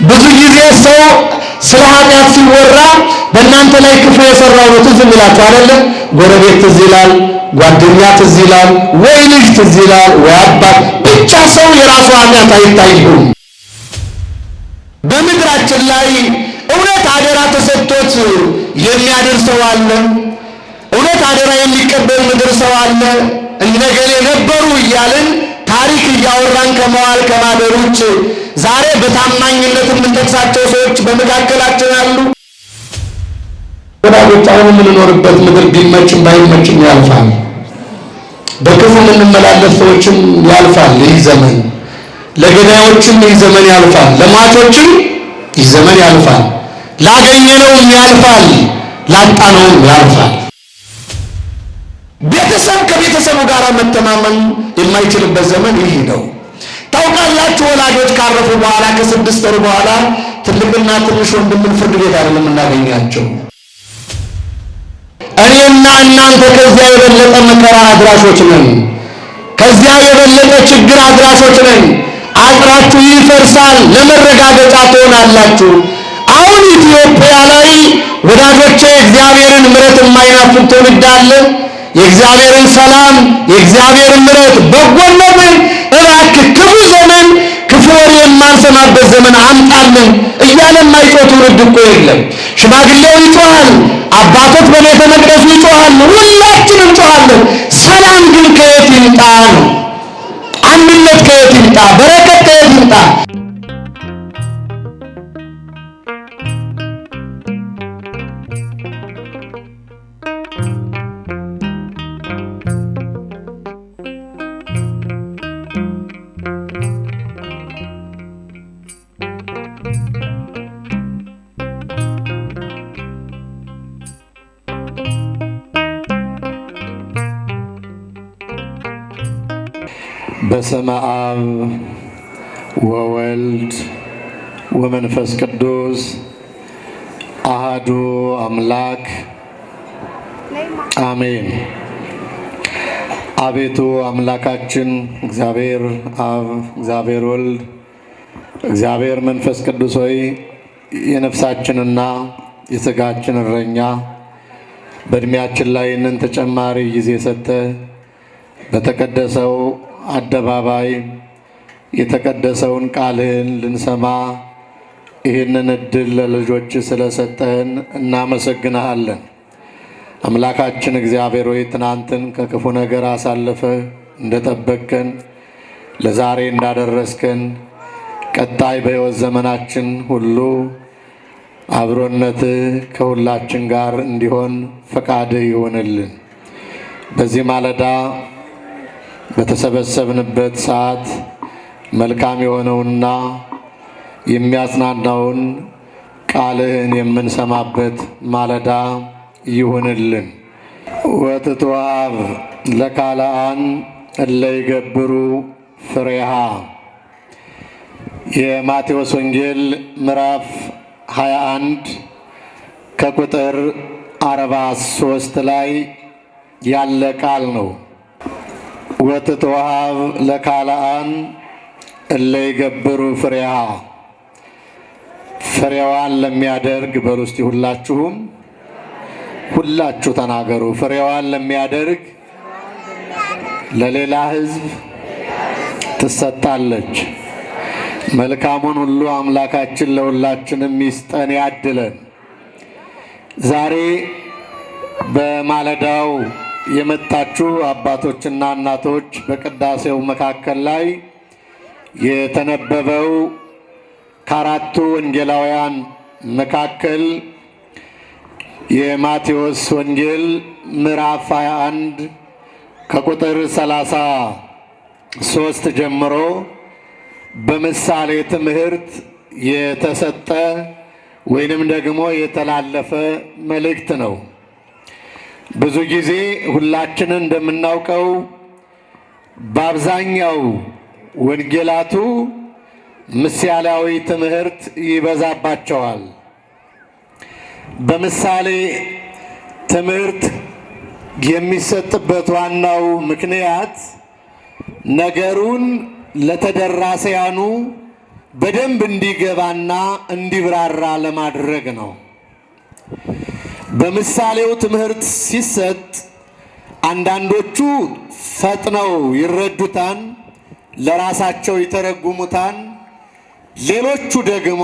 ብዙ ጊዜ ሰው ስለ ኃጢአት ሲወራ በእናንተ ላይ ክፉ የሰራው ነው ትዝ የሚላችሁ አይደለም? ጎረቤት ትዝ ይላል፣ ጓደኛ ትዝ ይላል፣ ወይ ልጅ ትዝ ይላል፣ ወይ አባት። ብቻ ሰው የራሱ ኃጢአት አይታይም። በምድራችን ላይ እውነት አደራ ተሰጥቶት የሚያድር ሰው አለ። እውነት አደራ የሚቀበል ምድር ሰው አለ። እነገሌ ነበሩ እያልን ታሪክ እያወራን ከመዋል ከማደር ውጭ ዛሬ በታማኝነት የምንጠቅሳቸው ሰዎች በመካከላችን አሉ። ወዳጆች፣ አሁን የምንኖርበት ምድር ቢመችም ባይመችም ያልፋል። በክፉ የምንመላለስ ሰዎችም ያልፋል ይህ ዘመን። ለገዳዮችም ይህ ዘመን ያልፋል። ለሟቾችም ይህ ዘመን ያልፋል። ላገኘነውም ያልፋል፣ ላጣነውም ያልፋል። ቤተሰብ ከቤተሰቡ ጋር መተማመን የማይችልበት ዘመን ይህ ነው። ታውቃላችሁ፣ ወላጆች ካረፉ በኋላ ከ6 ወር በኋላ ትልቅና ትንሽ ወንድምን ፍርድ ቤት አይደለም እናገኛቸው። እኔና እናንተ ከዚያ የበለጠ መከራ አድራሾች ነን። ከዚያ የበለጠ ችግር አድራሾች ነን። አጥራችሁ ይፈርሳል፣ ለመረጋገጫ ትሆናላችሁ። አሁን ኢትዮጵያ ላይ ወዳጆቼ እግዚአብሔርን ምሕረት የማይናፍቅ ትውልድ አለ። የእግዚአብሔርን ሰላም፣ የእግዚአብሔርን ምሕረት፣ በጎነትን እባክህ ክፉ ዘመን፣ ክፉ ወሬ የማንሰማበት ዘመን አምጣልን እያለ የማይጮህ ትውልድ እኮ የለም። ሽማግሌው ይጮሃል፣ አባቶች በቤተ መቅደሱ ይጮሃሉ፣ ሁላችንም እንጮሃለን። ሰላም ግን ከየት ይምጣ ነው? አንድነት ከየት ይምጣ? በረከት ከየት ይምጣ? በስመ አብ ወወልድ ወመንፈስ ቅዱስ አሐዱ አምላክ አሜን። አቤቱ አምላካችን እግዚአብሔር አብ፣ እግዚአብሔር ወልድ፣ እግዚአብሔር መንፈስ ቅዱስ ሆይ የነፍሳችንና የሥጋችን እረኛ በእድሜያችን ላይ እንን ተጨማሪ ጊዜ ሰጠ በተቀደሰው አደባባይ የተቀደሰውን ቃልህን ልንሰማ ይህንን እድል ለልጆች ስለሰጠህን እናመሰግንሃለን። አምላካችን እግዚአብሔር ሆይ ትናንትን ከክፉ ነገር አሳልፈ እንደጠበቅከን ለዛሬ እንዳደረስከን ቀጣይ በሕይወት ዘመናችን ሁሉ አብሮነትህ ከሁላችን ጋር እንዲሆን ፈቃድህ ይሆንልን። በዚህ ማለዳ በተሰበሰብንበት ሰዓት መልካም የሆነውና የሚያጽናናውን ቃልህን የምንሰማበት ማለዳ ይሁንልን። ወትትወሀብ ለካልአን እለ ይገብሩ ፍሬሃ። የማቴዎስ ወንጌል ምዕራፍ 21 ከቁጥር 43 ላይ ያለ ቃል ነው። ወትትወሀብ ለካልአን እለ ይገብሩ ፍሬሃ። ፍሬዋን ለሚያደርግ በሉ እስቲ ሁላችሁ ተናገሩ። ፍሬዋን ለሚያደርግ ለሌላ ሕዝብ ትሰጣለች። መልካሙን ሁሉ አምላካችን ለሁላችንም ይስጠን ያድለን። ዛሬ በማለዳው የመጣችሁ አባቶችና እናቶች በቅዳሴው መካከል ላይ የተነበበው ከአራቱ ወንጌላውያን መካከል የማቴዎስ ወንጌል ምዕራፍ 21 ከቁጥር 33 ጀምሮ በምሳሌ ትምህርት የተሰጠ ወይንም ደግሞ የተላለፈ መልእክት ነው። ብዙ ጊዜ ሁላችንን እንደምናውቀው በአብዛኛው ወንጌላቱ ምሳሌያዊ ትምህርት ይበዛባቸዋል። በምሳሌ ትምህርት የሚሰጥበት ዋናው ምክንያት ነገሩን ለተደራሲያኑ በደንብ እንዲገባና እንዲብራራ ለማድረግ ነው። በምሳሌው ትምህርት ሲሰጥ አንዳንዶቹ ፈጥነው ይረዱታል፣ ለራሳቸው ይተረጉሙታል። ሌሎቹ ደግሞ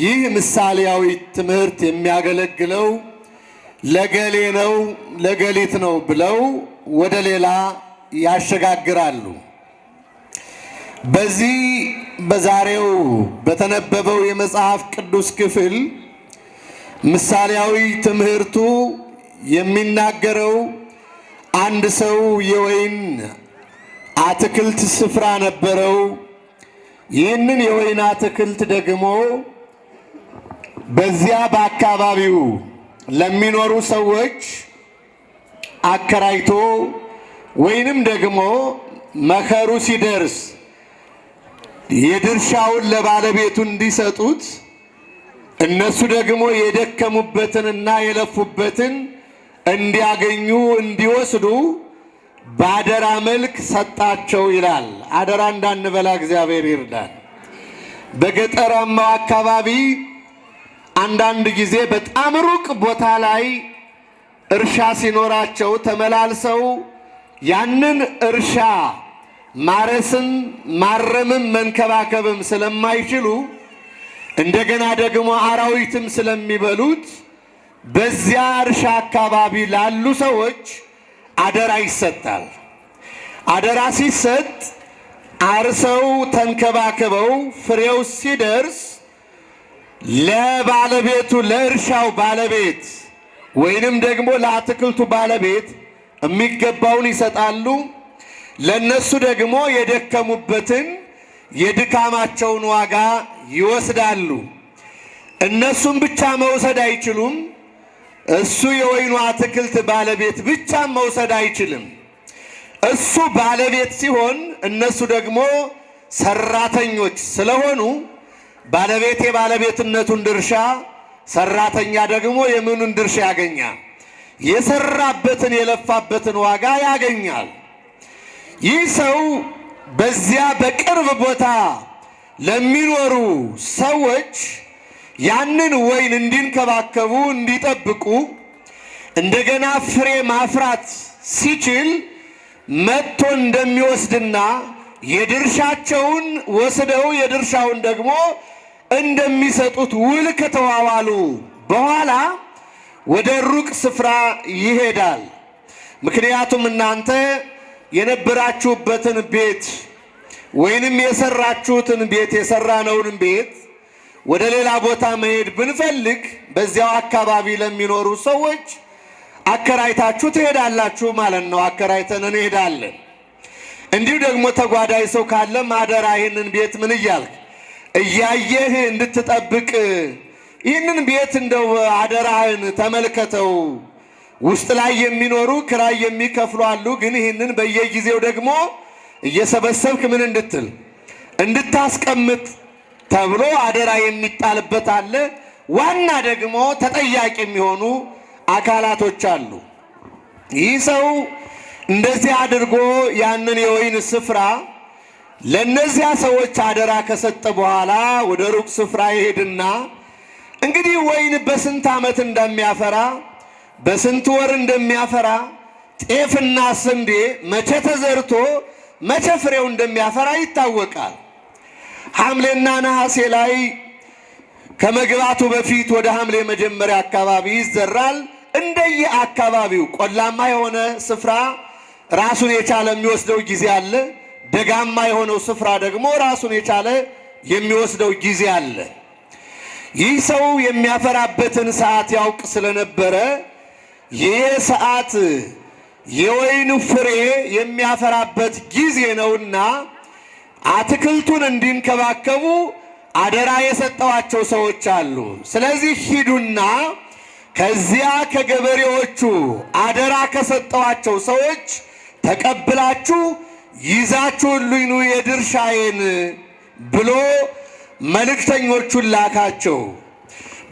ይህ ምሳሌያዊ ትምህርት የሚያገለግለው ለገሌ ነው ለገሊት ነው ብለው ወደ ሌላ ያሸጋግራሉ። በዚህ በዛሬው በተነበበው የመጽሐፍ ቅዱስ ክፍል ምሳሌያዊ ትምህርቱ የሚናገረው አንድ ሰው የወይን አትክልት ስፍራ ነበረው። ይህንን የወይን አትክልት ደግሞ በዚያ በአካባቢው ለሚኖሩ ሰዎች አከራይቶ ወይንም ደግሞ መከሩ ሲደርስ የድርሻውን ለባለቤቱ እንዲሰጡት እነሱ ደግሞ የደከሙበትንና የለፉበትን እንዲያገኙ እንዲወስዱ በአደራ መልክ ሰጣቸው ይላል። አደራ እንዳንበላ እግዚአብሔር ይርዳል። በገጠራማው አካባቢ አንዳንድ ጊዜ በጣም ሩቅ ቦታ ላይ እርሻ ሲኖራቸው ተመላልሰው ያንን እርሻ ማረስም ማረምም መንከባከብም ስለማይችሉ እንደገና ደግሞ አራዊትም ስለሚበሉት በዚያ እርሻ አካባቢ ላሉ ሰዎች አደራ ይሰጣል። አደራ ሲሰጥ አርሰው ተንከባክበው ፍሬው ሲደርስ ለባለቤቱ ለእርሻው ባለቤት ወይንም ደግሞ ለአትክልቱ ባለቤት የሚገባውን ይሰጣሉ። ለነሱ ደግሞ የደከሙበትን የድካማቸውን ዋጋ ይወስዳሉ። እነሱም ብቻ መውሰድ አይችሉም። እሱ የወይኑ አትክልት ባለቤት ብቻ መውሰድ አይችልም። እሱ ባለቤት ሲሆን እነሱ ደግሞ ሰራተኞች ስለሆኑ ባለቤት የባለቤትነቱን ድርሻ፣ ሰራተኛ ደግሞ የምኑን ድርሻ ያገኛል? የሰራበትን የለፋበትን ዋጋ ያገኛል። ይህ ሰው በዚያ በቅርብ ቦታ ለሚኖሩ ሰዎች ያንን ወይን እንዲንከባከቡ እንዲጠብቁ እንደገና ፍሬ ማፍራት ሲችል መጥቶ እንደሚወስድና የድርሻቸውን ወስደው የድርሻውን ደግሞ እንደሚሰጡት ውል ከተዋዋሉ በኋላ ወደ ሩቅ ስፍራ ይሄዳል። ምክንያቱም እናንተ የነበራችሁበትን ቤት ወይንም የሰራችሁትን ቤት የሰራነውን ቤት ወደ ሌላ ቦታ መሄድ ብንፈልግ በዚያው አካባቢ ለሚኖሩ ሰዎች አከራይታችሁ ትሄዳላችሁ ማለት ነው። አከራይተን እንሄዳለን። እንዲሁ ደግሞ ተጓዳይ ሰው ካለ ማደራ ይህንን ቤት ምን እያልክ እያየህ እንድትጠብቅ ይህንን ቤት እንደው አደራህን ተመልከተው። ውስጥ ላይ የሚኖሩ ክራይ የሚከፍሉ አሉ። ግን ይህንን በየጊዜው ደግሞ እየሰበሰብክ ምን እንድትል እንድታስቀምጥ ተብሎ አደራ የሚጣልበት አለ። ዋና ደግሞ ተጠያቂ የሚሆኑ አካላቶች አሉ። ይህ ሰው እንደዚህ አድርጎ ያንን የወይን ስፍራ ለነዚያ ሰዎች አደራ ከሰጠ በኋላ ወደ ሩቅ ስፍራ ይሄድና እንግዲህ ወይን በስንት ዓመት እንደሚያፈራ በስንት ወር እንደሚያፈራ ጤፍና ስንዴ መቼ ተዘርቶ መቼ ፍሬው እንደሚያፈራ ይታወቃል። ሐምሌና ነሐሴ ላይ ከመግባቱ በፊት ወደ ሐምሌ መጀመሪያ አካባቢ ይዘራል። እንደየ አካባቢው ቆላማ የሆነ ስፍራ ራሱን የቻለ የሚወስደው ጊዜ አለ። ደጋማ የሆነው ስፍራ ደግሞ ራሱን የቻለ የሚወስደው ጊዜ አለ። ይህ ሰው የሚያፈራበትን ሰዓት ያውቅ ስለነበረ ይህ ሰዓት የወይኑ ፍሬ የሚያፈራበት ጊዜ ነውና አትክልቱን እንዲንከባከቡ አደራ የሰጠዋቸው ሰዎች አሉ። ስለዚህ ሂዱና ከዚያ ከገበሬዎቹ አደራ ከሰጠዋቸው ሰዎች ተቀብላችሁ ይዛችሁልኝ ኑ የድርሻዬን ብሎ መልእክተኞቹን ላካቸው።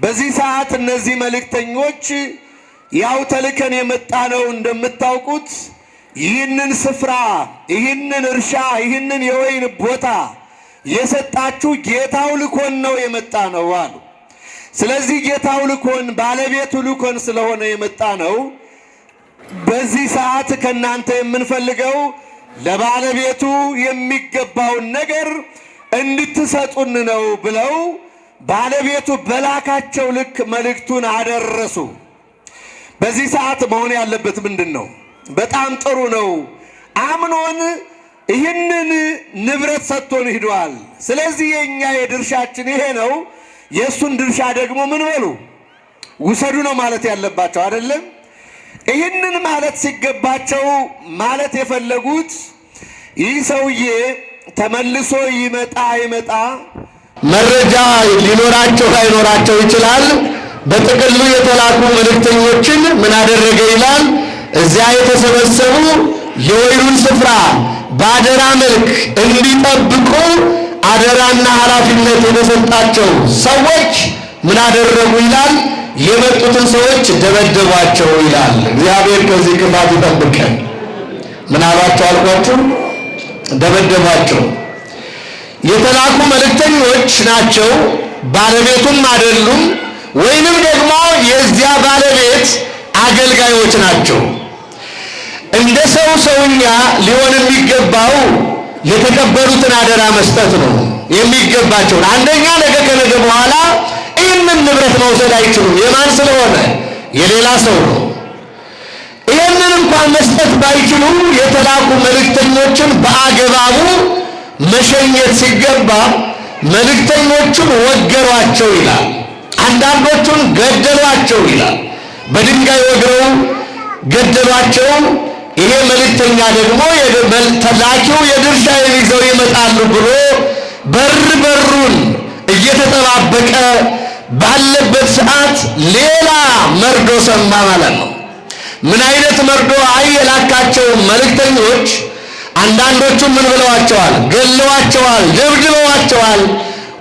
በዚህ ሰዓት እነዚህ መልእክተኞች ያው ተልከን የመጣ ነው እንደምታውቁት ይህንን ስፍራ ይህንን እርሻ ይህንን የወይን ቦታ የሰጣችሁ ጌታው ልኮን ነው የመጣ ነው አሉ። ስለዚህ ጌታው ልኮን ባለቤቱ ልኮን ስለሆነ የመጣ ነው። በዚህ ሰዓት ከናንተ የምንፈልገው ለባለቤቱ የሚገባውን ነገር እንድትሰጡን ነው ብለው ባለቤቱ በላካቸው ልክ መልእክቱን አደረሱ። በዚህ ሰዓት መሆን ያለበት ምንድን ነው? በጣም ጥሩ ነው። አምኖን ይህንን ንብረት ሰጥቶን ሂዷል። ስለዚህ የኛ የድርሻችን ይሄ ነው። የእሱን ድርሻ ደግሞ ምን በሉ ውሰዱ ነው ማለት ያለባቸው አይደለም። ይህንን ማለት ሲገባቸው ማለት የፈለጉት ይህ ሰውዬ ተመልሶ ይመጣ መረጃ ሊኖራቸው ላይኖራቸው ይችላል። በጥቅሉ የተላኩ መልእክተኞችን ምን አደረገ ይላል? እዚያ የተሰበሰቡ የወይኑን ስፍራ በአደራ መልክ እንዲጠብቁ አደራና ኃላፊነት የተሰጣቸው ሰዎች ምን አደረጉ ይላል? የመጡትን ሰዎች ደበደቧቸው ይላል። እግዚአብሔር ከዚህ ክፋት ይጠብቀን። ምን አሏቸው አልኳችሁ? ደበደቧቸው። የተላኩ መልእክተኞች ናቸው፣ ባለቤቱም አይደሉም። ወይንም ደግሞ የዚያ ባለቤት አገልጋዮች ናቸው። እንደ ሰውኛ ሊሆን የሚገባው የተቀበሉትን አደራ መስጠት ነው የሚገባቸውን። አንደኛ ነገ ከነገ በኋላ ይህንን ንብረት መውሰድ አይችሉም። የማን ስለሆነ? የሌላ ሰው ነው። ይህንን እንኳን መስጠት ባይችሉ የተላኩ መልእክተኞችን በአግባቡ መሸኘት ሲገባ መልእክተኞቹን ወገሯቸው ይላል። አንዳንዶቹን ገደሏቸው ይላል። በድንጋይ ወግረው ገደሏቸው። ይሄ መልእክተኛ ደግሞ ተላኪው የድርሻዬን ይዘው ይመጣሉ ብሎ በሩን እየተጠባበቀ ባለበት ሰዓት ሌላ መርዶ ሰማ ማለት ነው። ምን አይነት መርዶ? የላካቸው መልእክተኞች አንዳንዶቹ ምን ብለዋቸዋል? ገለዋቸዋል፣ ደብድበዋቸዋል።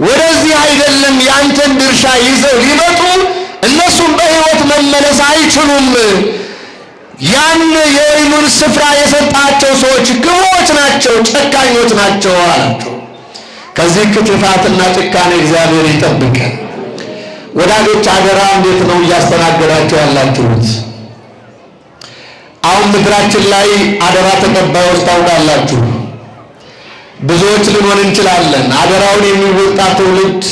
ወደዚህ አይደለም ያንተን ድርሻ ይዘው ሊመጡ እነሱም በሕይወት መመለስ አይችሉም። ያን የወይኑን ስፍራ የሰጣቸው ሰዎች ክፉዎች ናቸው፣ ጨካኞች ናቸው አላቸው። ከዚህ ክፋትና ጭካኔ እግዚአብሔር ይጠብቀን። ወዳጆች አደራ እንዴት ነው እያስተናገዳቸው ያላችሁት? አሁን ምድራችን ላይ አደራ ተቀባዮች ታውቃላችሁ፣ ብዙዎች ልንሆን እንችላለን። አደራውን የሚወጣ ትውልድ፣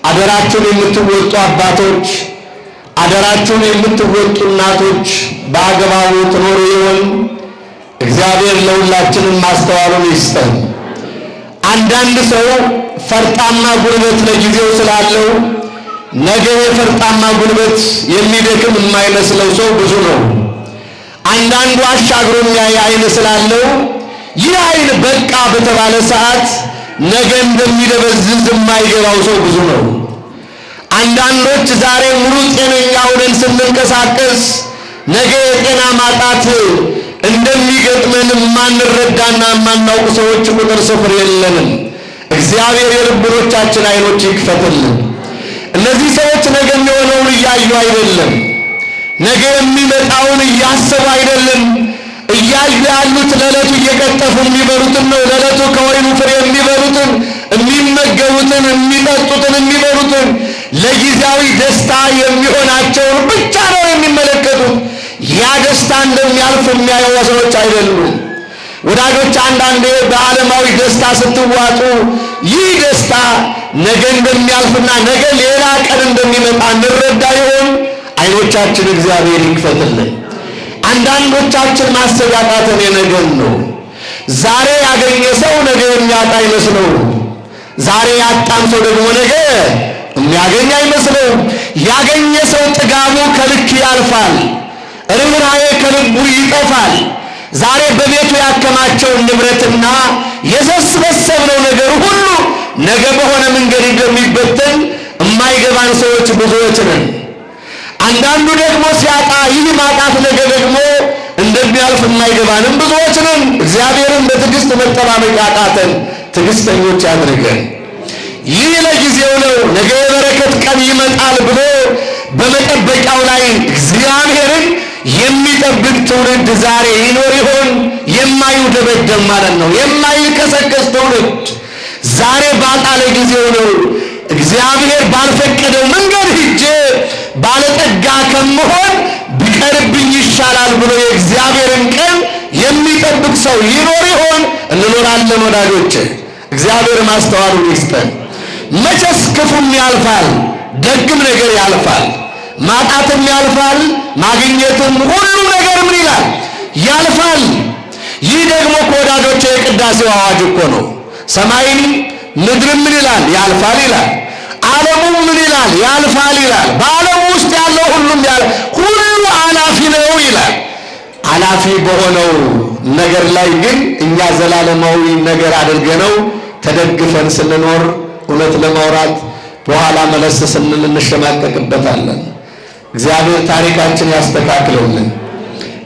አደራችሁን የምትወጡ አባቶች፣ አደራችሁን የምትወጡ እናቶች በአግባቡ ትኖሩ ይሆን? እግዚአብሔር ለሁላችንም ማስተዋሉን ይስጠን። አንዳንድ ሰው ፈርጣማ ጉልበት ለጊዜው ስላለው ነገ የፈርጣማ ጉልበት የሚደክም የማይመስለው ሰው ብዙ ነው። አንዳንዱ አሻግሮ የሚያይ ዓይን ስላለው ይህ ዓይን በቃ በተባለ ሰዓት ነገ እንደሚደበዝዝ የማይገባው ሰው ብዙ ነው። አንዳንዶች ዛሬ ሙሉ ጤነኛ ሆነን ስንንቀሳቀስ ነገ የጤና ማጣት እንደሚገጥመን የማንረዳና የማናውቅ ሰዎች ቁጥር ስፍር የለንም። እግዚአብሔር የልቦናችን ዓይኖች ይክፈትልን። እነዚህ ሰዎች ነገ የሚሆነውን እያዩ አይደለም፣ ነገ የሚመጣውን እያሰቡ አይደለም። እያዩ ያሉት ለዕለቱ እየቀጠፉ የሚበሉትን ነው። ለዕለቱ ከወይኑ ፍሬ የሚበሉትን፣ የሚመገቡትን፣ የሚጠጡትን፣ የሚበሉትን ለጊዜያዊ ደስታ የሚሆናቸውን ብቻ ነው የሚመለከቱት። ያ ደስታ እንደሚያልፍ የሚያዩ ሰዎች አይደሉም። ወዳጆች አንዳንዴ በዓለማዊ ደስታ ስትዋጡ ይህ ደስታ ነገ እንደሚያልፍና ነገ ሌላ ቀን እንደሚመጣ እንረዳ ይሆን? ዓይኖቻችን እግዚአብሔር ይክፈትልን። አንዳንዶቻችን ማሰብ ያቃተን የነገን ነው። ዛሬ ያገኘ ሰው ነገ የሚያጣ አይመስለው። ዛሬ ያጣም ሰው ደግሞ ነገ የሚያገኝ አይመስለው። ያገኘ ሰው ጥጋቡ ከልክ ያልፋል፣ ርኅራኄ ከልቡ ይጠፋል። ዛሬ በቤቱ ያከማቸውን ንብረትና የሰበሰብነው ነገር ሁሉ ነገ በሆነ መንገድ እንደሚበተን የማይገባን ሰዎች ብዙዎች ነን። አንዳንዱ ደግሞ ሲያጣ ይህ ማጣት ነገ ደግሞ እንደሚያልፍ የማይገባንም ብዙዎች ነን። እግዚአብሔርን በትዕግስት መጠባበቅ ያቃተን ትዕግስተኞች ያድርገን። ይህ ለጊዜው ነው፣ ነገ የበረከት ቀን ይመጣል ብሎ በመጠበቂያው ላይ እግዚአብሔርን የሚጠብቅ ትውልድ ዛሬ ይኖር ይሆን? የማይደበደብ ማለት ነው፣ የማይከሰከስ ትውልድ ዛሬ ባጣለ ጊዜው ነው። እግዚአብሔር ባልፈቀደው መንገድ ሂጄ ባለጠጋ ከመሆን ቢቀርብኝ ይሻላል ብሎ የእግዚአብሔርን ቀን የሚጠብቅ ሰው ይኖር ይሆን? እንኖራለን ወዳጆች። እግዚአብሔር ማስተዋሉን ይስጠን። መቼስ ክፉም ያልፋል፣ ደግም ነገር ያልፋል፣ ማጣትም ያልፋል፣ ማግኘትም፣ ሁሉም ነገር ምን ይላል? ያልፋል። ይህ ደግሞ ከወዳጆች የቅዳሴው አዋጅ እኮ ነው። ሰማይም ምድርም ምን ይላል? ያልፋል ይላል። ዓለሙም ምን ይላል? ያልፋል ይላል። በዓለሙ ውስጥ ያለው ሁሉ አላፊ ነው ይላል። አላፊ በሆነው ነገር ላይ ግን እኛ ዘላለማዊ ነገር አድርገነው ተደግፈን ስንኖር እውነት ለማውራት በኋላ መለስ ስንል እንሸማቀቅበታለን። እግዚአብሔር ታሪካችን ያስተካክለውልን።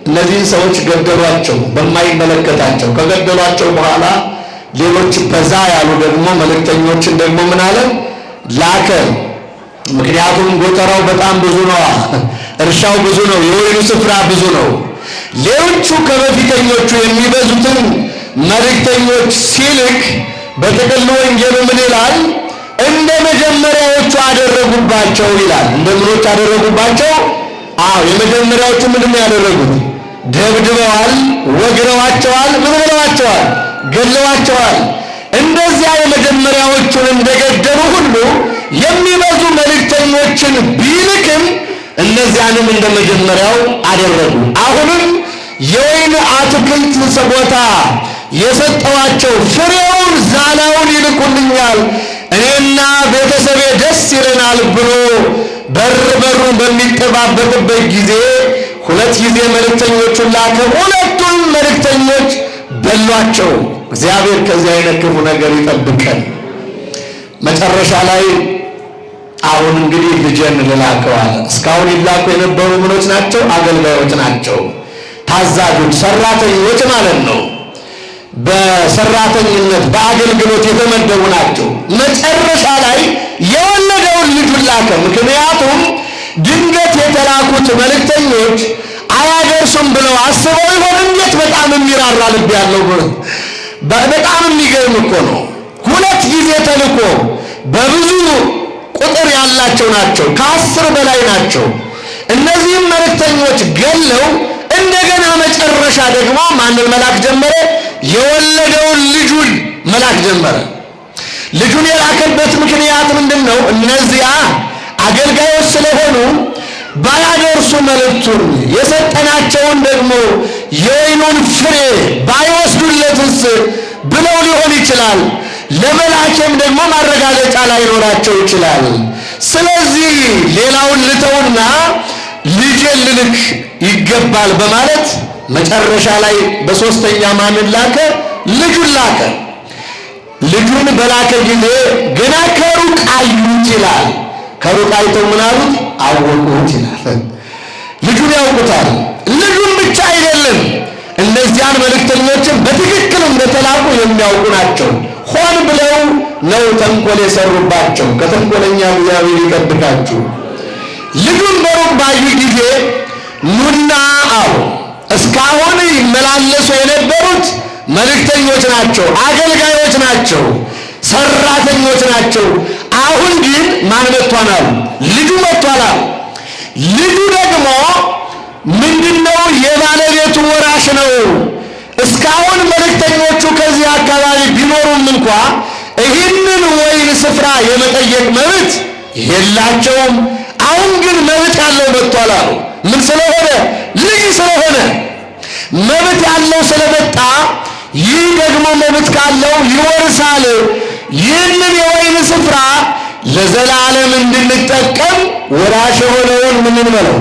እነዚህን ሰዎች ገደሏቸው፣ በማይመለከታቸው ከገደሏቸው በኋላ ሌሎች በዛ ያሉ ደግሞ መልእክተኞችን ደግሞ ምን አለ? ላከ። ምክንያቱም ጎተራው በጣም ብዙ ነው፣ እርሻው ብዙ ነው፣ የወይኑ ስፍራ ብዙ ነው። ሌሎቹ ከበፊተኞቹ የሚበዙትን መልእክተኞች ሲልክ በጥቅሉ ወንጌሉ ምን ይላል? እንደ መጀመሪያዎቹ አደረጉባቸው ይላል። እንደ ምኖች አደረጉባቸው? የመጀመሪያዎቹ ምንድን ነው ያደረጉት? ደብድበዋል፣ ወግረዋቸዋል፣ ምን ብለዋቸዋል? ገለዋቸዋል። እንደዚያ የመጀመሪያዎቹን እንደገደሉ ሁሉ የሚበዙ መልእክተኞችን ቢልክም እነዚያንም እንደ መጀመሪያው አደረጉ። አሁንም የወይን አትክልት ቦታ የሰጠዋቸው ፍሬውን ዛላውን ይልኩልኛል፣ እኔና ቤተሰቤ ደስ ይለናል ብሎ በሩን በሚጠባበቅበት ጊዜ 2 ጊዜ መልእክተኞቹን ላከ። 2ቱም መልእክተኞች በሏቸው። እግዚአብሔር ከዚህ አይነት ክፉ ነገር ይጠብቀን። መጨረሻ ላይ አሁን እንግዲህ ልጄን ልላከዋል። እስካሁን ይላኩ የነበሩ ምኖች ናቸው? አገልጋዮች ናቸው። ታዛዦች፣ ሰራተኞች ማለት ነው። በሰራተኝነት በአገልግሎት የተመደቡ ናቸው። መጨረሻ ላይ የወለደውን ልጁን ላከ። ምክንያቱም ድንገት የተላኩት መልእክተኞች አያደርሱም ብለው አስበው ይሆን? እንዴት በጣም የሚራራ ልብ ያለው በጣም የሚገርም እኮ ነው። 2 ጊዜ ተልኮ በብዙ ቁጥር ያላቸው ናቸው፣ ከ10 በላይ ናቸው። እነዚህም መልእክተኞች ገለው እንደገና መጨረሻ ደግሞ ማንን መላክ ጀመረ? የወለደውን ልጁን መላክ ጀመረ። ልጁን የላከበት ምክንያት ምንድን ነው? እነዚያ አገልጋዮች ስለሆኑ ባያደርሱ መልእክቱን የሰጠናቸውን ደግሞ የወይኑን ፍሬ ባይወስዱለትስ ብለው ሊሆን ይችላል። ለመላኬም ደግሞ ማረጋገጫ ላይኖራቸው ይችላል። ስለዚህ ሌላውን ልተውና ልጄን ልልክ ይገባል በማለት መጨረሻ ላይ በሶስተኛ ማንን ላከ? ልጁን ላከ። ልጁን በላከ ጊዜ ገና ከሩቅ አዩት ይላል። ከሩቅ አይተው ምን አሉት? አወቁት ይላል። ልጁን ያውቁታል። ልጁን ብቻ አይደለም፣ እነዚያን መልእክተኞችን በትክክል እንደተላኩ የሚያውቁ ናቸው። ሆን ብለው ነው ተንኮል የሰሩባቸው። ከተንኮለኛ እግዚአብሔር ይጠብቃችሁ። ልጁን በሩቅ ባዩ ጊዜ ኑና አሉ። እስካሁን ይመላለሱ የነበሩት መልእክተኞች ናቸው፣ አገልጋዮች ናቸው፣ ሰራተኞች ናቸው። አሁን ግን ማን መጥቷል? ልጁ መጥቷል። ልጁ ደግሞ ምንድነው? የባለቤቱ ወራሽ ነው። እስካሁን መልእክተኞቹ ከዚህ አካባቢ ቢኖሩም እንኳ ይህንን ወይን ስፍራ የመጠየቅ መብት የላቸውም። አሁን ግን መብት ያለው መጥቷል አሉ። ምን ስለሆነ? ልጅ ስለሆነ መብት ያለው ስለመጣ ይህ ደግሞ መብት ካለው ይወርሳል። ይህንን የወይን ስፍራ ለዘላለም እንድንጠቀም ወራሽ የሆነውን ምን እንበለው?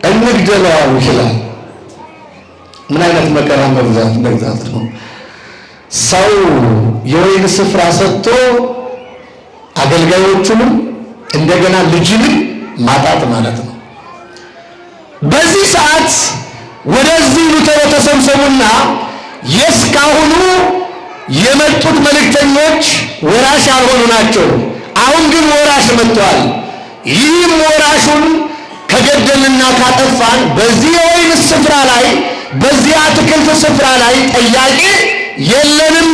እንግደለው ይችላል። ምን አይነት መከራ መግዛት ነው! ሰው የወይን ስፍራ ሰጥቶ አገልጋዮቹንም እንደገና ልጅንም ማጣት ማለት ነው። በዚህ ሰዓት ወደዚህ ተሰብሰቡና የእስካሁኑ የመጡት መልእክተኞች ወራሽ ያልሆኑ ናቸው። አሁን ግን ወራሽ መጥተዋል። ይህም ወራሹን ከገደልና ካጠፋን በዚህ የወይን ስፍራ ላይ በዚህ አትክልት ስፍራ ላይ ጠያቂ የለንም።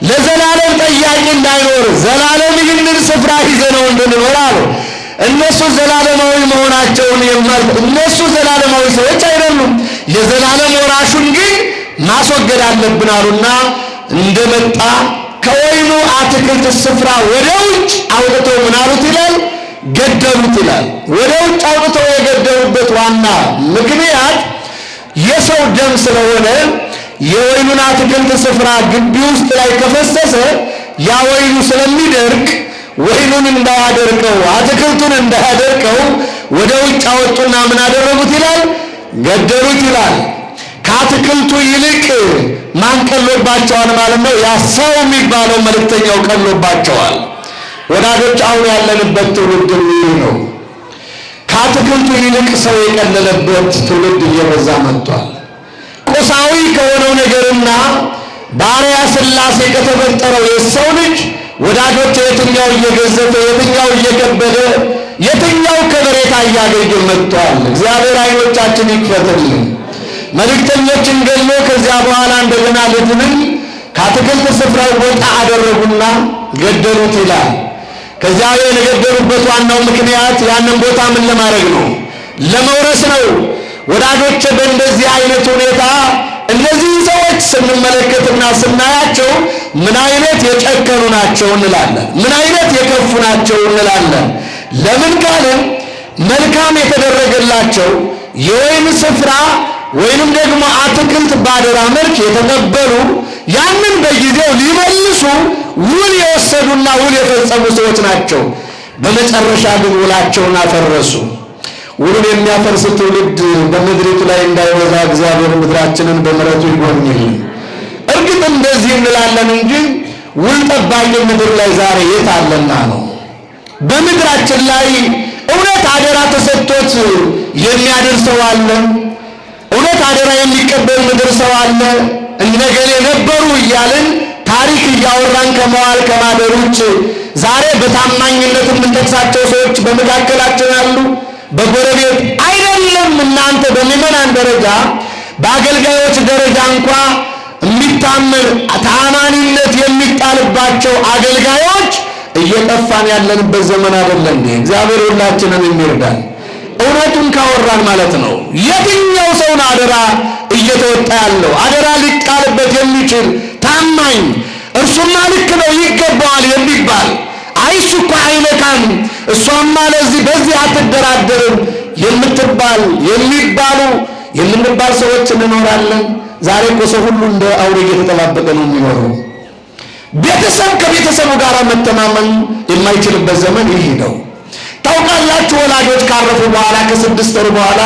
ለዘላለም ጠያቂ እንዳይኖር ዘላለም ይህንን ስፍራ ይዘነው እንድንኖር አሉ። እነሱ ዘላለማዊ መሆናቸውን እነሱ ዘላለማዊ ሰዎች አይደሉም። የዘላለም ወራሹን ግን ማስወገድ አለብን አሉና እንደመጣ ከወይኑ አትክልት ስፍራ ወደ ውጭ አውጥተው ምን አሉት ይላል? ገደሉት ይላል። ወደ ውጭ አውጥተው የገደሉበት ዋና ምክንያት የሰው ደም ስለሆነ የወይኑን አትክልት ስፍራ ግቢ ውስጥ ላይ ከፈሰሰ ያ ወይኑ ስለሚደርቅ ወይኑን እንዳያደርቀው አትክልቱን እንዳያደርቀው ወደ ውጭ አወጡና ምን አደረጉት ይላል? ገደሉት ይላል። ከአትክልቱ ይልቅ ማን ቀሎባቸዋል ማለት ነው? ያ ሰው የሚባለው መልእክተኛው ቀሎባቸዋል። ወዳጆች አሁን ያለንበት ትውልድ ነው። ከአትክልቱ ይልቅ ሰው የቀለለበት ትውልድ እየበዛ መጥቷል። ቁሳዊ ከሆነው ነገርና ባሪያ ሥላሴ ከተፈጠረው የሰው ልጅ ወዳጆች የትኛው እየገዘፈ የትኛው እየከበደ የትኛው ከበሬታ እያገኘ መጥቷል። እግዚአብሔር ዓይኖቻችን ይክፈትልን። መልእክተኞችን ገሎ ከዚያ በኋላ እንደገና ልጅንም ከአትክልት ስፍራው ወጣ አደረጉና ገደሉት ይላል። ከዚያ የገደሉበት ዋናው ምክንያት ያንን ቦታ ምን ለማድረግ ነው? ለመውረስ ነው። ወዳጆች በእንደዚህ አይነት ሁኔታ እነዚህ ሰዎች ስንመለከትና ስናያቸው ምን አይነት የጨከኑ ናቸው እንላለን። ምን አይነት የከፉ ናቸው እንላለን። ለምን ካልን መልካም የተደረገላቸው የወይን ስፍራ ወይንም ደግሞ አትክልት ባደራ መልክ የተቀበሉ ያንን በጊዜው ሊመልሱ ውል የወሰዱና ውል የፈጸሙ ሰዎች ናቸው። በመጨረሻ ግን ውላቸውን አፈረሱ። ውሉን የሚያፈርስ ትውልድ በምድሪቱ ላይ እንዳይበዛ እግዚአብሔር ምድራችንን በምሕረቱ ይጎብኝልን። እርግጥ እንደዚህ እንላለን እንጂ ውል ጠባቂ ምድር ላይ ዛሬ የት አለና ነው? በምድራችን ላይ እውነት አደራ ተሰጥቶት የሚያደርሰው አለ? እውነት አደራ የሚቀበል ምድር ሰው አለ? እነገሌ ነበሩ እያልን ታሪክ እያወራን ከመዋል ከማደር ውጭ ዛሬ በታማኝነት የምንጠቅሳቸው ሰዎች በመካከላችን አሉ? በጎረቤት አይደለም እናንተ በምዕመናን ደረጃ በአገልጋዮች ደረጃ እንኳ የሚታመን ታማኝነት የሚጣልባቸው አገልጋዮች እየጠፋን ያለንበት ዘመን አይደለም እንዴ? እግዚአብሔር ሁላችንን የሚርዳን። እውነቱን ካወራን ማለት ነው። የትኛው ሰውን አደራ እየተወጣ ያለው አደራ ሊጣልበት የሚችል ታማኝ እርሱማ ልክ ነው ይገባዋል የሚባል አይ እሱ እኮ አይነካም እሷማ ለዚህ በዚህ አትደራደርም የምንባል ሰዎች እንኖራለን። ዛሬ እኮ ሰው ሁሉ እንደ አውሬ እየተጠባበቀ ነው የሚኖረው። ቤተሰብ ከቤተሰቡ ጋር መተማመን የማይችልበት ዘመን ይህ ነው። ታውቃላችሁ ወላጆች ካረፉ በኋላ ከ6 ወር በኋላ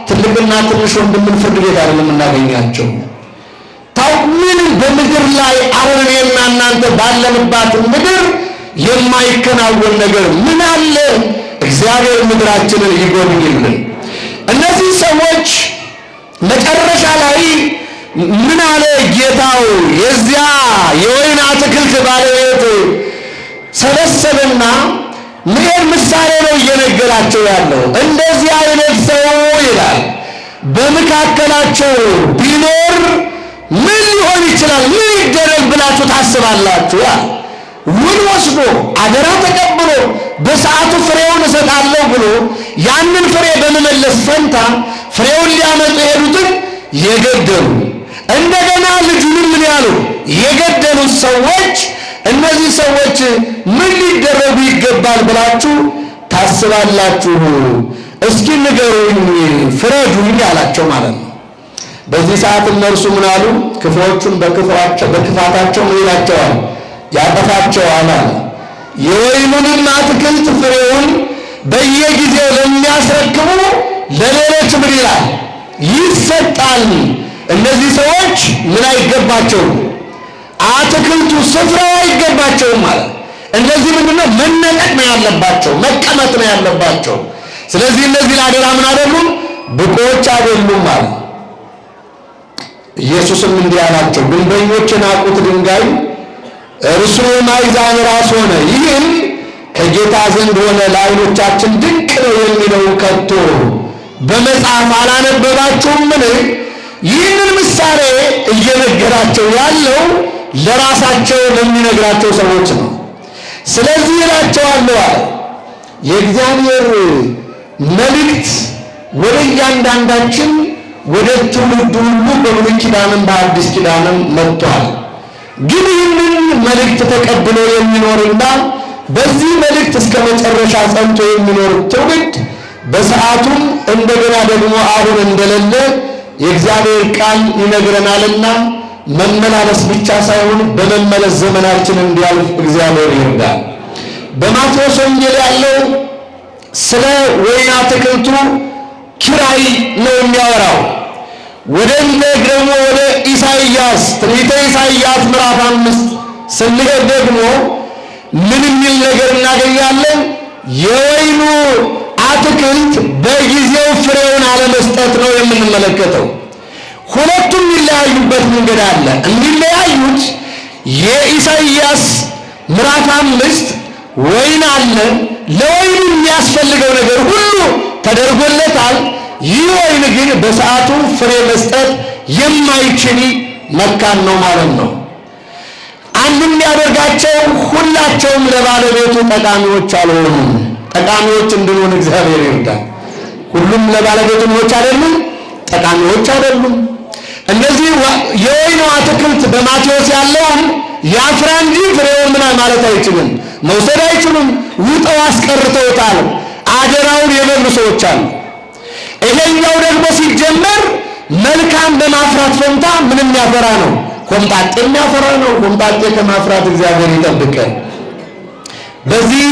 ትልቅና ትንሽ ወንድምን ፍርድ ቤት አይደለም እናገኛቸው። ምን በምድር ላይ አሁን እኔና እናንተ ባለንባት ምድር የማይከናወን ነገር ምን አለ? እግዚአብሔር ምድራችንን ይጎብኝልን። እነዚህ ሰዎች መጨረሻ ላይ ምን አለ ጌታው? የዚያ የወይን አትክልት ባለቤት ሰበሰበና ምን ምሳሌ ነው እየነገራቸው ያለው? እንደዚህ አይነት ሰው ይላል በመካከላቸው ቢኖር ምን ሊሆን ይችላል? ምን ይደረግ ብላችሁ ታስባላችሁ? ውል ወስዶ አደራ ተቀብሎ በሰዓቱ ፍሬውን እሰጣለሁ ብሎ ያንን ፍሬ በመመለስ ፈንታ ፍሬውን ሊያመጡ የሄዱትን የገደሉ እንደገና ልጁንም ምን ያሉ የገደሉት ሰዎች እነዚህ ሰዎች ምን ሊደረጉ ይገባል ብላችሁ ታስባላችሁ? እስኪ ንገሩኝ፣ ፍረዱኝ አላቸው ማለት ነው። በዚህ ሰዓት እነርሱ ምን አሉ? ክፉዎቹን በክፋታቸው ምን ይላቸዋል? ያጠፋቸዋል አለ። የወይኑንም አትክልት ፍሬውን በየጊዜው ለሚያስረክቡ ለሌሎች ምን ይላል? ይሰጣል። እነዚህ ሰዎች ምን አይገባቸውም? አትክልቱ ስፍራው አይገባቸውም ማለት። እነዚህ ምንድነው? መነጠቅ ነው ያለባቸው፣ መቀመጥ ነው ያለባቸው። ስለዚህ እነዚህ ለአደራ ምን አይደሉም? ብቁዎች አይደሉም ማለት። ኢየሱስም እንዲህ አላቸው፣ ግንበኞች የናቁት ድንጋይ እርሱ ማዕዘን ራስ ሆነ። ይህም ከጌታ ዘንድ ሆነ፣ ለዓይኖቻችን ድንቅ ነው የሚለው ከቶ በመጽሐፍ አላነበባችሁምን? ይህንን ምሳሌ እየነገራቸው ያለው ለራሳቸው ለሚነግራቸው ሰዎች ነው። ስለዚህ እላቸዋለሁ አለ የእግዚአብሔር መልእክት ወደ እያንዳንዳችን ወደ ትውልድ ሁሉ በብሉይ ኪዳንም በአዲስ ኪዳንም መጥቷል። ግን ይህንን መልእክት ተቀብሎ የሚኖርና በዚህ መልእክት እስከ መጨረሻ ጸንቶ የሚኖር ትውልድ በሰዓቱም እንደገና ደግሞ አሁን እንደሌለ የእግዚአብሔር ቃል ይነግረናልና መመላለስ ብቻ ሳይሆን በመመለስ ዘመናችን እንዲያልፍ እግዚአብሔር ይርዳል። በማቴዎስ ወንጌል ያለው ስለ ወይን አትክልቱ ኪራይ ነው የሚያወራው። ወደ ደግሞ ወደ ኢሳይያስ ትንቢተ ኢሳይያስ ምዕራፍ 5 ስንሄድ ደግሞ ምን የሚል ነገር እናገኛለን? የወይኑ አትክልት በጊዜው ፍሬውን አለመስጠት ነው የምንመለከተው። ሁለቱም የሚለያዩበት መንገድ አለ። የሚለያዩት የኢሳይያስ ምዕራፍ 5 ወይን አለ፣ ለወይኑ የሚያስፈልገው ነገር ሁሉ ተደርጎለታል። ይህ ወይን ግን በሰዓቱ ፍሬ መስጠት የማይችል መካን ነው ማለት ነው። አንድ የሚያደርጋቸው ሁላቸውም ለባለቤቱ ጠቃሚዎች አልሆኑም። ጠቃሚዎች እንድንሆን እግዚአብሔር ይርዳል። ሁሉም ለባለቤቱ ምኖች አይደሉም፣ ጠቃሚዎች አይደሉም። እነዚህ የወይኑ አትክልት በማቴዎስ ያለውን ያፍራ እንጂ ፍሬውን ምን ማለት አይችልም፣ መውሰድ አይችሉም። ውጠው አስቀርተውታል። አደራውን የበሉ ሰዎች አሉ። ይሄኛው ደግሞ ሲጀመር መልካም በማፍራት ፈንታ ምንም ያፈራ ነው፣ ኮምጣጤ የሚያፈራ ነው። ኮምጣጤ ከማፍራት እግዚአብሔር ይጠብቀን። በዚህ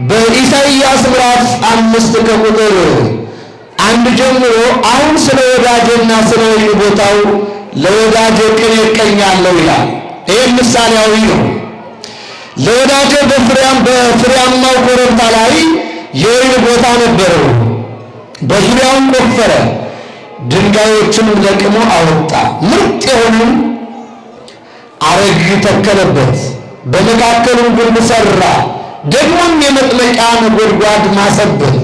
በኢሳይያስ ምዕራፍ 5 ከቁጥር 1 ጀምሮ አሁን ስለ ወዳጄና ስለ ወይን ቦታው ለወዳጄ ቅኔ እቀኛለሁ ይላል። ይህ ምሳሌያዊ ነው። ለወዳጄ በፍሬያማው ኮረብታ ላይ የወይን ቦታ ነበረው። በዙሪያውን ቆፈረ፣ ድንጋዮችንም ለቅሞ አወጣ። ምርጥ የሆነም አረግ ተከለበት፣ በመካከሉም ግንብ ሠራ። ደግሞም የመጥመቂያ ነጎድጓድ ማሰበት፣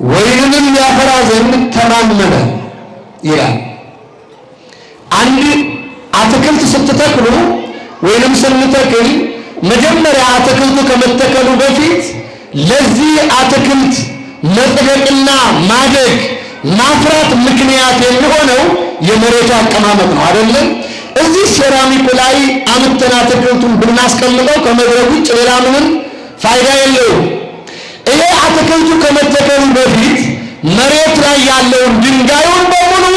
ወይንንም ያፈራ ዘንድ ተማመነ ይላል። አንድ አትክልት ስትተክሉ ወይንም ስንተክል መጀመሪያ አትክልቱ ከመተከሉ በፊት ለዚህ አትክልት መጽደቅና ማደግ ማፍራት ምክንያት የሚሆነው የመሬቱ አቀማመጥ ነው አይደለም? እዚህ ሴራሚኩ ላይ አምጥተን አትክልቱን ብናስቀምጠው ከመድረክ ውጭ ሌላ ምንም ፋይዳ የለውም። ይሄ አትክልቱ ከመተከሉ በፊት መሬት ላይ ያለውን ድንጋዩን በሙሉ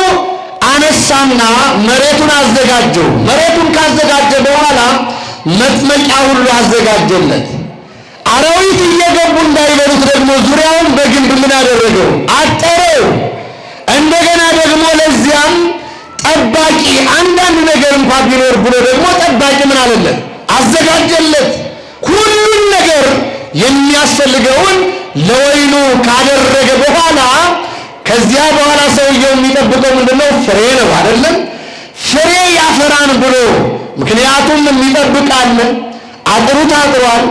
አነሳና መሬቱን አዘጋጀው። መሬቱን ካዘጋጀ በኋላ መጥመቂያ ሁሉ አዘጋጀለት። አራዊት እየገቡ እንዳይበሉት ደግሞ ዙሪያውን በግንብ ምን አደረገው? አጠረው። እንደገና ደግሞ ለዚያም ጠባቂ አንዳንድ ነገር እንኳን ቢኖር ብሎ ደግሞ ጠባቂ ምን አለለት? አዘጋጀለት። ሁሉን ነገር የሚያስፈልገውን ለወይኑ ካደረገ በኋላ ከዚያ በኋላ ሰውየው የሚጠብቀው ምንድነው? ፍሬ ነው አይደለም? ፍሬ ያፈራን ብሎ ምክንያቱም የሚጠብቃል። አጥሩ ታጥሯል።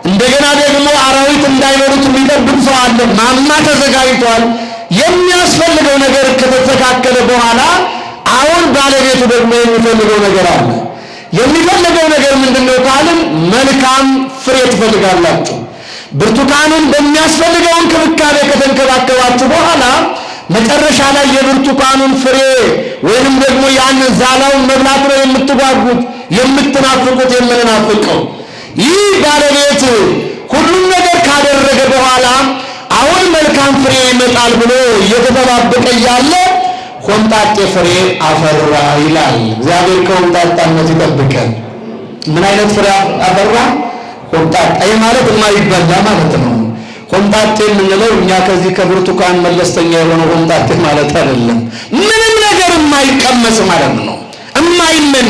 እንደገና ደግሞ አራዊት እንዳይበሉት የሚጠብቅ ሰው አለ። ማማ ተዘጋጅቷል። የሚያስፈልገው ነገር ከተስተካከለ በኋላ አሁን ባለቤቱ ደግሞ የሚፈልገው ነገር አለ። የሚፈልገው ነገር ምንድነው ካልን መልካም ፍሬ ትፈልጋላችሁ። ብርቱካኑን በሚያስፈልገው እንክብካቤ ከተንከባከባችሁ በኋላ መጨረሻ ላይ የብርቱካኑን ፍሬ ወይንም ደግሞ ያንን ዛላውን መብላት ነው የምትጓጉት፣ የምትናፍቁት፣ የምንናፍቀው። ይህ ባለቤት ሁሉም ነገር ካደረገ በኋላ አሁን መልካም ፍሬ ይመጣል ብሎ እየተጠባበቀ እያለ ኮምጣጤ ፍሬ አፈራ ይላል። እግዚአብሔር ከኮምጣጣነት ይጠብቀን። ምን አይነት ፍሬ አፈራ? ኮምጣጤ ማለት የማይበላ ማለት ነው። ኮምጣጤ የምንለው እኛ ከዚህ ከብርቱካን መለስተኛ የሆነ ኮምጣጤ ማለት አይደለም። ምንም ነገር የማይቀመስ ማለት ነው። የማይመኝ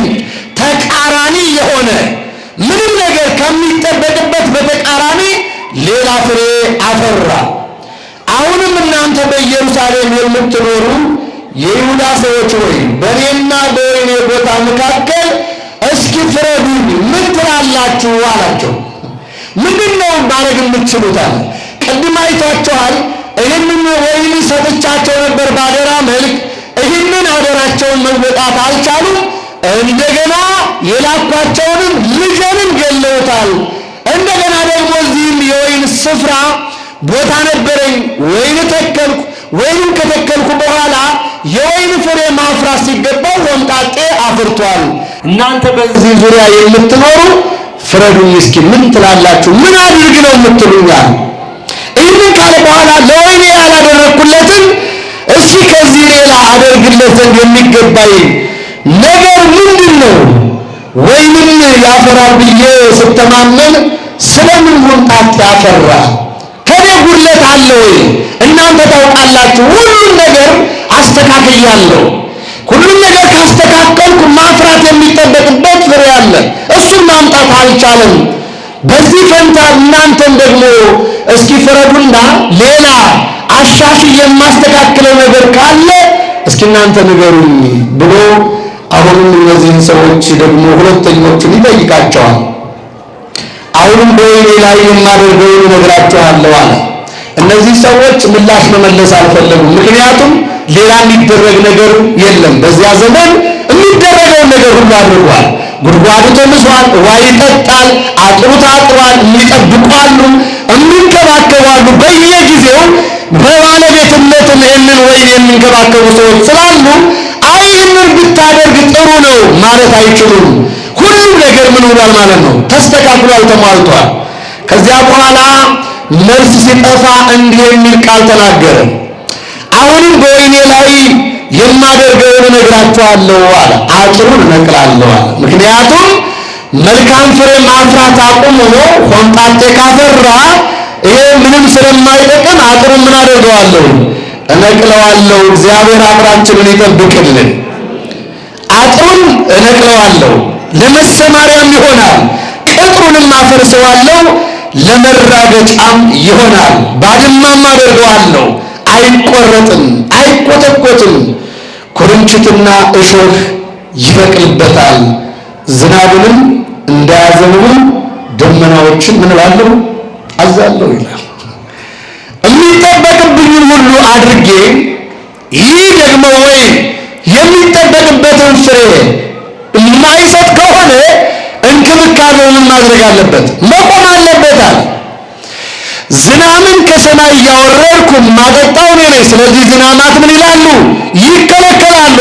ተቃራኒ የሆነ ምንም ነገር ከሚጠበቅበት በተቃራኒ ሌላ ፍሬ አፈራ። አሁንም እናንተ በኢየሩሳሌም የምትኖሩ የይሁዳ ሰዎች ሆይ በእኔና በወይኔ ቦታ መካከል እስኪ ፍረዱኝ፣ ምን ትላላችሁ አላቸው። ምንድን ነው ማድረግ የምትችሉት አለ። ቅድም አይቷቸዋል። ይህንን ወይን ሰጥቻቸው ነበር ባደራ መልክ። ይህንን አደራቸውን መወጣት አልቻሉም። እንደገና የላኳቸውንም ልጄንም ገለውታል። እንደገና ደግሞ እዚህም የወይን ስፍራ ቦታ ነበረኝ፣ ወይን ተከልኩ። ወይንም ከተከልኩ በኋላ የወይን ፍሬ ማፍራት ሲገባው ሆምጣጤ አፍርቷል። እናንተ በዚህ ዙሪያ የምትኖሩ ፍረዱኝ እስኪ ምን ትላላችሁ? ምን አድርግ ነው የምትሉኛል? ይህንን ካለ በኋላ ለወይኔ ያላደረግኩለትን እስኪ ከዚህ ሌላ አደርግለት ዘንድ የሚገባኝ ነገር ምንድን ነው? ወይንም ያፈራል ብዬ ስተማመን ስለምን ሆምጣጤ ያፈራ? ከኔ ጉድለት አለ ወይ? እናንተ ታውቃላችሁ። ሁሉን ነገር አስተካክያለሁ። ሁሉን ነገር ካስተካከልኩ ማፍራት የሚጠበቅበት ፍሬ አለ። እሱን ማምጣት አልቻለም። በዚህ ፈንታ እናንተም ደግሞ እስኪ ፍረዱና ሌላ አሻሽ የማስተካክለው ነገር ካለ እስኪ እናንተ ንገሩኝ ብሎ አሁንም እነዚህን ሰዎች ደግሞ ሁለተኞቹን ይጠይቃቸዋል። አሁንም በወይኔ ላይ የማደርገውን እነግራችኋለሁ አለ። እነዚህ ሰዎች ምላሽ መመለስ አልፈለጉም። ምክንያቱም ሌላ የሚደረግ ነገር የለም። በዚያ ዘመን የሚደረገውን ነገር ሁሉ አድርጓል። ጉድጓዱ ተምሷል፣ ውሃ ይጠጣል፣ አጥሩ ታጥሯል፣ የሚጠብቋሉ፣ የሚንከባከባሉ። በየጊዜው በባለቤትነት ይህንን ወይን የሚንከባከቡ ሰዎች ስላሉ አይ ይህንን ብታደርግ ጥሩ ነው ማለት አይችሉም። ሁሉም ነገር ምን ሆኗል ማለት ነው? ተስተካክሏል፣ ተሟልቷል። ከዚያ በኋላ መልስ ሲጠፋ እንዲህ የሚል ቃል ተናገረ። አሁንም በወይኔ ላይ የማደርገውን እነግራችኋለሁ አለ። አጥሩን እነቅላለሁ አለ። ምክንያቱም መልካም ፍሬ ማፍራት አቁሞ ሆምጣጤ ካፈራ ይሄ ምንም ስለማይጠቅም አጥሩን ምን አደርገዋለሁ? እነቅለዋለሁ። እግዚአብሔር አጥራችንን ይጠብቅልን። አጥሩን እነቅለዋለሁ፣ ለመሰማሪያም ይሆናል። ቅጥሩንም አፈርሰዋለሁ፣ ለመራገጫም ይሆናል። ባድማም አደርገዋለሁ፣ አይቆረጥም፣ አይኮተኮትም። ኩርንችትና እሾህ ይበቅልበታል። ዝናቡንም እንዳያዘንቡ ደመናዎችን ምን እላለሁ? አዛለሁ ይላል። የሚጠበቅብኝን ሁሉ አድርጌ ይህ ደግሞ ወይን የሚጠበቅበትን ፍሬ የማይሰጥ ከሆነ እንክብካቤውን ማድረግ አለበት፣ መቆም አለበታል። ዝናምን ከሰማይ እያወረድኩ ማጠጣው እኔ ነኝ። ስለዚህ ዝናማት ምን ይላሉ? ይከለከላሉ።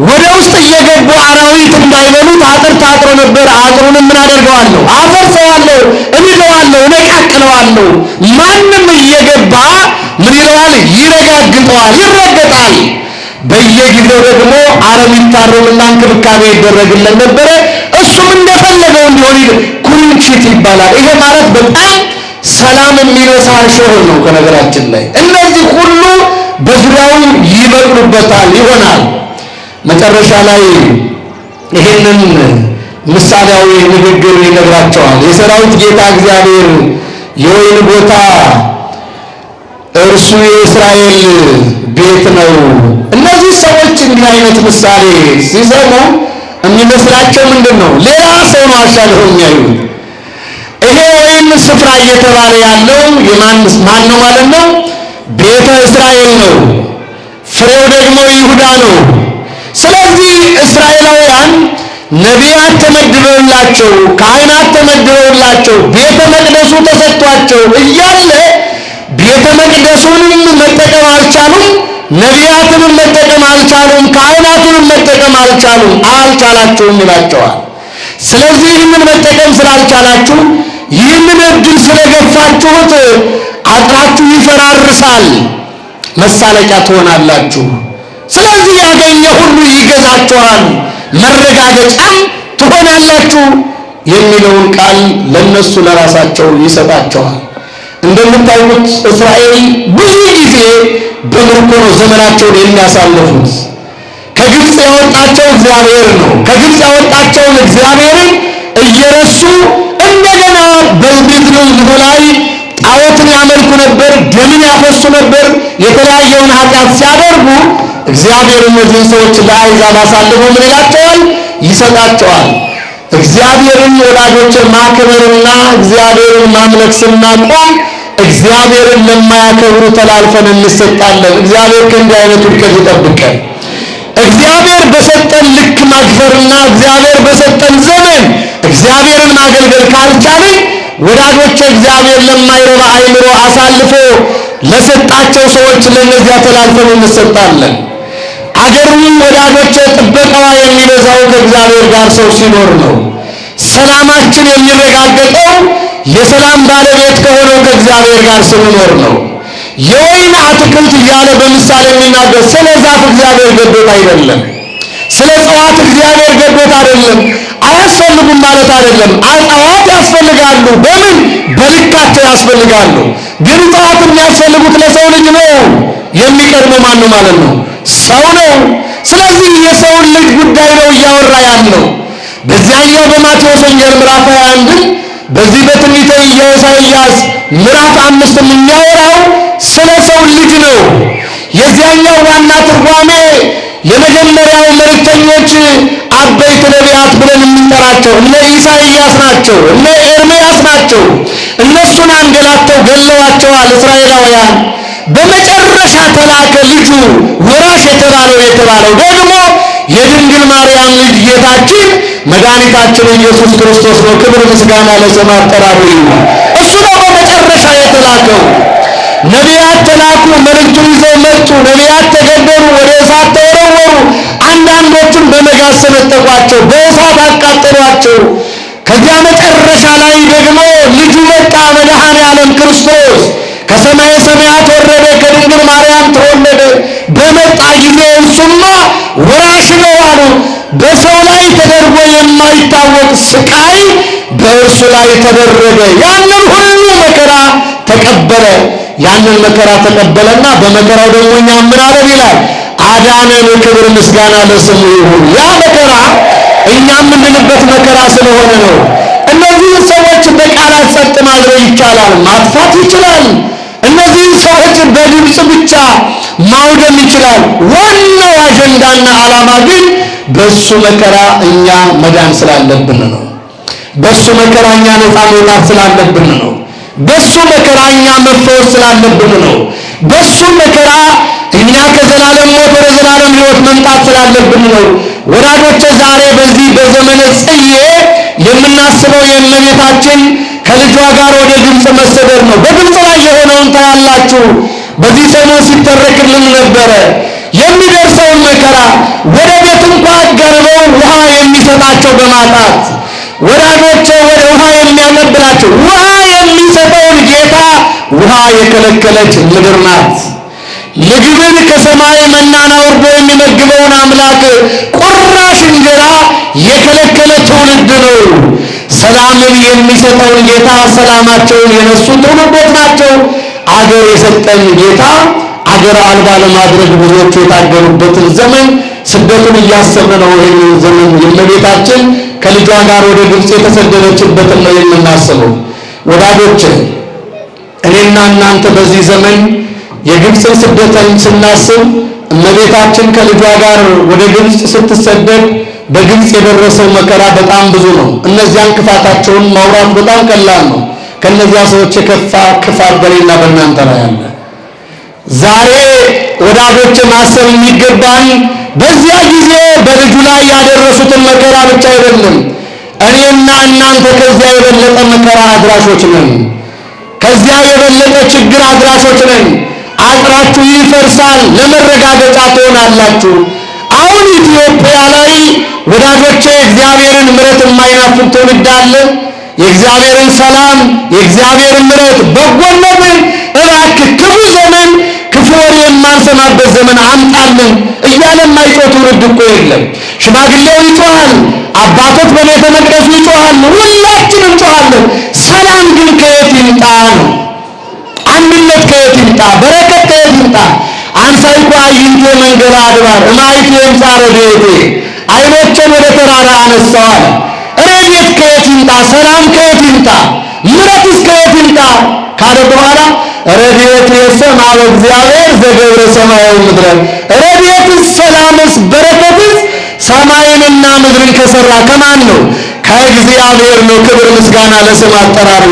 ወደ ውስጥ እየገቡ አራዊት እንዳይበሉት አጥር ታጥሮ ነበር። አጥሩንም ምን አደርገዋለሁ? አፈርሰዋለሁ፣ እምለዋለሁ፣ እነቃቅለዋለሁ። ማንም እየገባ ምን ይለዋል? ይረጋግጠዋል፣ ይረገጣል። በየጊዜው ደግሞ አረም ይታረምና እንክብካቤ ይደረግለት ነበረ። እሱም እንደፈለገው እንዲሆን ኩርንችት ይባላል። ይሄ ማለት በጣም ሰላም የሚነሳ እሾህ ነው። ከነገራችን ላይ እነዚህ ሁሉ በዙሪያው ይበቅሉበታል ይሆናል። መጨረሻ ላይ ይሄንን ምሳሌያዊ ንግግር ይነግራቸዋል። የሰራዊት ጌታ እግዚአብሔር የወይን ቦታ እርሱ የእስራኤል ቤት ነው። እነዚህ ሰዎች እንዲህ አይነት ምሳሌ ሲሰሙ የሚመስላቸው ምንድን ነው? ሌላ ሰው ነው አሻግረው የሚያዩት። ይሄ ወይን ስፍራ እየተባለ ያለው ማን ነው ማለት ነው? ቤተ እስራኤል ነው። ፍሬው ደግሞ ይሁዳ ነው። ስለዚህ እስራኤላውያን ነቢያት ተመድበውላቸው፣ ካህናት ተመድበውላቸው፣ ቤተ መቅደሱ ተሰጥቷቸው እያለ ቤተ መቅደሱንም መጠቀም አልቻሉም፣ ነቢያትንም መጠቀም አልቻሉም፣ ካህናቱንም መጠቀም አልቻላችሁም ይላቸዋል። ስለዚህ ይህንን መጠቀም ስላልቻላችሁ፣ ይህንን እድል ስለገፋችሁት አጥራችሁ ይፈራርሳል፣ መሳለቂያ ትሆናላችሁ። ስለዚህ ያገኘ ሁሉ ይገዛችኋል፣ መረጋገጫም ትሆናላችሁ የሚለውን ቃል ለነሱ ለራሳቸው ይሰጣቸዋል። እንደምታውቁት እስራኤል ብዙ ጊዜ በምርኮ ነው ዘመናቸውን የሚያሳልፉት። ከግብፅ ያወጣቸው እግዚአብሔር ነው። ከግብፅ ያወጣቸውን እግዚአብሔርን እየረሱ እንደገና በምድሩ ላይ ጣዖትን ያመልኩ ነበር፣ ደምን ያፈሱ ነበር። የተለያየውን ኃጢአት ሲያደርጉ እግዚአብሔር እነዚህን ሰዎች ለአሕዛብ አሳልፎ ምን ይላቸዋል? ይሰጣቸዋል። እግዚአብሔርን ወዳጆች ማክበርና እግዚአብሔርን ማምለክ ስናቆም እግዚአብሔርን ለማያከብሩ ተላልፈን እንሰጣለን። እግዚአብሔር ከእንዲህ አይነት ውድቀት ይጠብቀን። እግዚአብሔር በሰጠን ልክ ማክበርና እግዚአብሔር በሰጠን ዘመን እግዚአብሔርን ማገልገል ካልቻልን ወዳጆች እግዚአብሔር ለማይረባ አይምሮ አሳልፎ ለሰጣቸው ሰዎች ለነዚያ ተላልፈን እንሰጣለን። አገሩን ወዳጆች ጥበቃዋ የሚበዛው ከእግዚአብሔር ጋር ሰው ሲኖር ነው። ሰላማችን የሚረጋገጠው የሰላም ባለቤት ከሆነው ከእግዚአብሔር ጋር ስንኖር ነው። የወይን አትክልት እያለ በምሳሌ የሚናገር ስለ ዛፍ እግዚአብሔር ገዶት አይደለም። ስለ እጽዋት እግዚአብሔር ገዶት አይደለም። አያስፈልጉም ማለት አይደለም። እጽዋት ያስፈልጋሉ። በምን በልካቸው ያስፈልጋሉ። ግን እጽዋት የሚያስፈልጉት ለሰው ልጅ ነው። የሚቀድመው ማን ነው ማለት ነው? ሰው ነው። ስለዚህ የሰውን ልጅ ጉዳይ ነው እያወራ ያለው። በዚያኛው በማቴዎስ ወንጌል ምዕራፍ 21 በዚህ በትንቢተ ኢሳይያስ ምዕራፍ 5 የሚያወራው ስለ ሰው ልጅ ነው። የዚያኛው ዋና ትርጓሜ የመጀመሪያው መልእክተኞች አበይት ነቢያት ብለን የምንጠራቸው እነ ኢሳይያስ ናቸው፣ እነ ኤርምያስ ናቸው። እነሱን አንገላተው ገለዋቸዋል እስራኤላውያን። በመጨረሻ ተላከ ልጁ ወራሽ የተባለው ደግሞ የድንግል ማርያም ልጅ ጌታችን መድኃኒታችን ኢየሱስ ክርስቶስ ነው። ክብር ምስጋና ለስሙ አጠራሩ ይሁን። እሱ ነው በመጨረሻ የተላከው። ነቢያት ተላኩ፣ መልእክቱን ይዘው መጡ። ነቢያት ተገደሉ፣ ወደ እሳት ተወረወሩ። አንዳንዶቹን በመጋዝ ሰነጠቋቸው፣ በእሳት አቃጠሏቸው። ከዚያ መጨረሻ ላይ ደግሞ ልጁ መጣ፣ መድኃኔ ዓለም ክርስቶስ ከሰማየ ሰማያት ወረደ፣ ከድንግል ማርያም ተወለደ። በመጣ ጊዜ እሱማ ወራሽ ነው አሉ። በሰው ላይ ተደርጎ የማይታወቅ ስቃይ በእርሱ ላይ ተደረገ። ያንን ሁሉ መከራ ተቀበለ። ያንን መከራ ተቀበለና በመከራው ደግሞ እኛ ምን አለን ይላል? አዳነን። ክብር ምስጋና ለስሙ ይሁን። ያ መከራ እኛ የምንልበት መከራ ስለሆነ ነው። እነዚህ ሰዎች በቃላት ጸጥ ማድረግ ይቻላል፣ ማጥፋት ይችላል። እነዚህ ሰዎች በድምፅ ብቻ ማውደም ይችላል። ዋናው አጀንዳና ዓላማ ግን በሱ መከራ እኛ መዳን ስላለብን ነው። በሱ መከራ እኛ ነፃ መውጣት ስላለብን ነው። በሱ መከራ እኛ መፈወስ ስላለብን ነው። በሱ መከራ እኛ ከዘላለም ሞት ወደ ዘላለም ሕይወት መምጣት ስላለብን ነው። ወዳጆች ዛሬ በዚህ በዘመነ ጽጌ የምናስበው የእመቤታችን ከልጇ ጋር ወደ ግብፅ መሰደድ ነው። በግብፅ ላይ የሆነውን ታያላችሁ። በዚህ ሰሞን ሲተረክልን ነበረ የሚደርሰውን መከራ። ወደ ቤት እንኳ ገርበው ውሃ የሚሰጣቸው በማጣት ወዳጆች ወደ ውሃ የሚያቀብላቸው ውሃ የሚሰጠውን ጌታ ውሃ የከለከለች ምድር ናት። ምግብን ከሰማይ መናን አውርዶ የሚመግበውን አምላክ ቁራሽ እንጀራ የከለከለ ትውልድ ነው። ሰላምን የሚሰጠውን ጌታ ሰላማቸውን የነሱ ትውልዶች ናቸው። አገር የሰጠን ጌታ አገር አልባ ለማድረግ ብዙዎቹ የታገሉበትን ዘመን ስደቱን እያሰብን ነው። ይህንን ዘመን የእመቤታችን ከልጇ ጋር ወደ ግብፅ የተሰደደችበትን ነው የምናስበው። ወዳጆች እኔና እናንተ በዚህ ዘመን የግብፅን ስደትን ስናስብ እመቤታችን ከልጇ ጋር ወደ ግብፅ ስትሰደድ በግብፅ የደረሰው መከራ በጣም ብዙ ነው። እነዚያን ክፋታቸውን ማውራት በጣም ቀላል ነው። ከነዚያ ሰዎች የከፋ ክፋት በእኔና በእናንተ ላይ አለ። ዛሬ ወዳጆች ማሰብ የሚገባን በዚያ ጊዜ በልጁ ላይ ያደረሱትን መከራ ብቻ አይደለም። እኔና እናንተ ከዚያ የበለጠ መከራ አድራሾች ነን። ከዚያ የበለጠ ችግር አድራሾች ነን። አጥራችሁ ይፈርሳል፣ ለመረጋገጫ ትሆናላችሁ። አሁን ኢትዮጵያ ላይ ወዳጆቼ እግዚአብሔርን ምሕረት የማይናፍቅ ትውልድ አለ። የእግዚአብሔርን ሰላም፣ የእግዚአብሔርን ምሕረት፣ በጎነትን እባክህ ክፉ ዘመን ክፉ ወሬ የማንሰማበት ዘመን አምጣልን እያለ የማይጮህ ትውልድ እኮ የለም። ሽማግሌው ይጮሃል፣ አባቶች በቤተ መቅደሱ ይጮሃሉ፣ ሁላችንም እንጮሃለን። ሰላም ግን ከየት ይምጣ ነው? አንድነት ከየት ይምጣ? በረከት ከየት ይምጣ? አንሳይኩ አይንቴ መንገላ አድባር እማይቴ የምጻ ረድኤቴ፣ አይኖቼን ወደ ተራራ አነሳዋል። ረድኤት ከየት ይምጣ? ሰላም ከየት ይምጣ? ምሕረትስ ከየት ይምጣ ካለ በኋላ ረድኤት የሰማ እግዚአብሔር ዘገብረ ሰማያዊ ምድረ፣ ረድኤትስ ሰላምስ በረከትስ ሰማይንና ምድርን ከሰራ ከማን ነው? ከእግዚአብሔር ነው። ክብር ምስጋና ለስም አጠራሩ።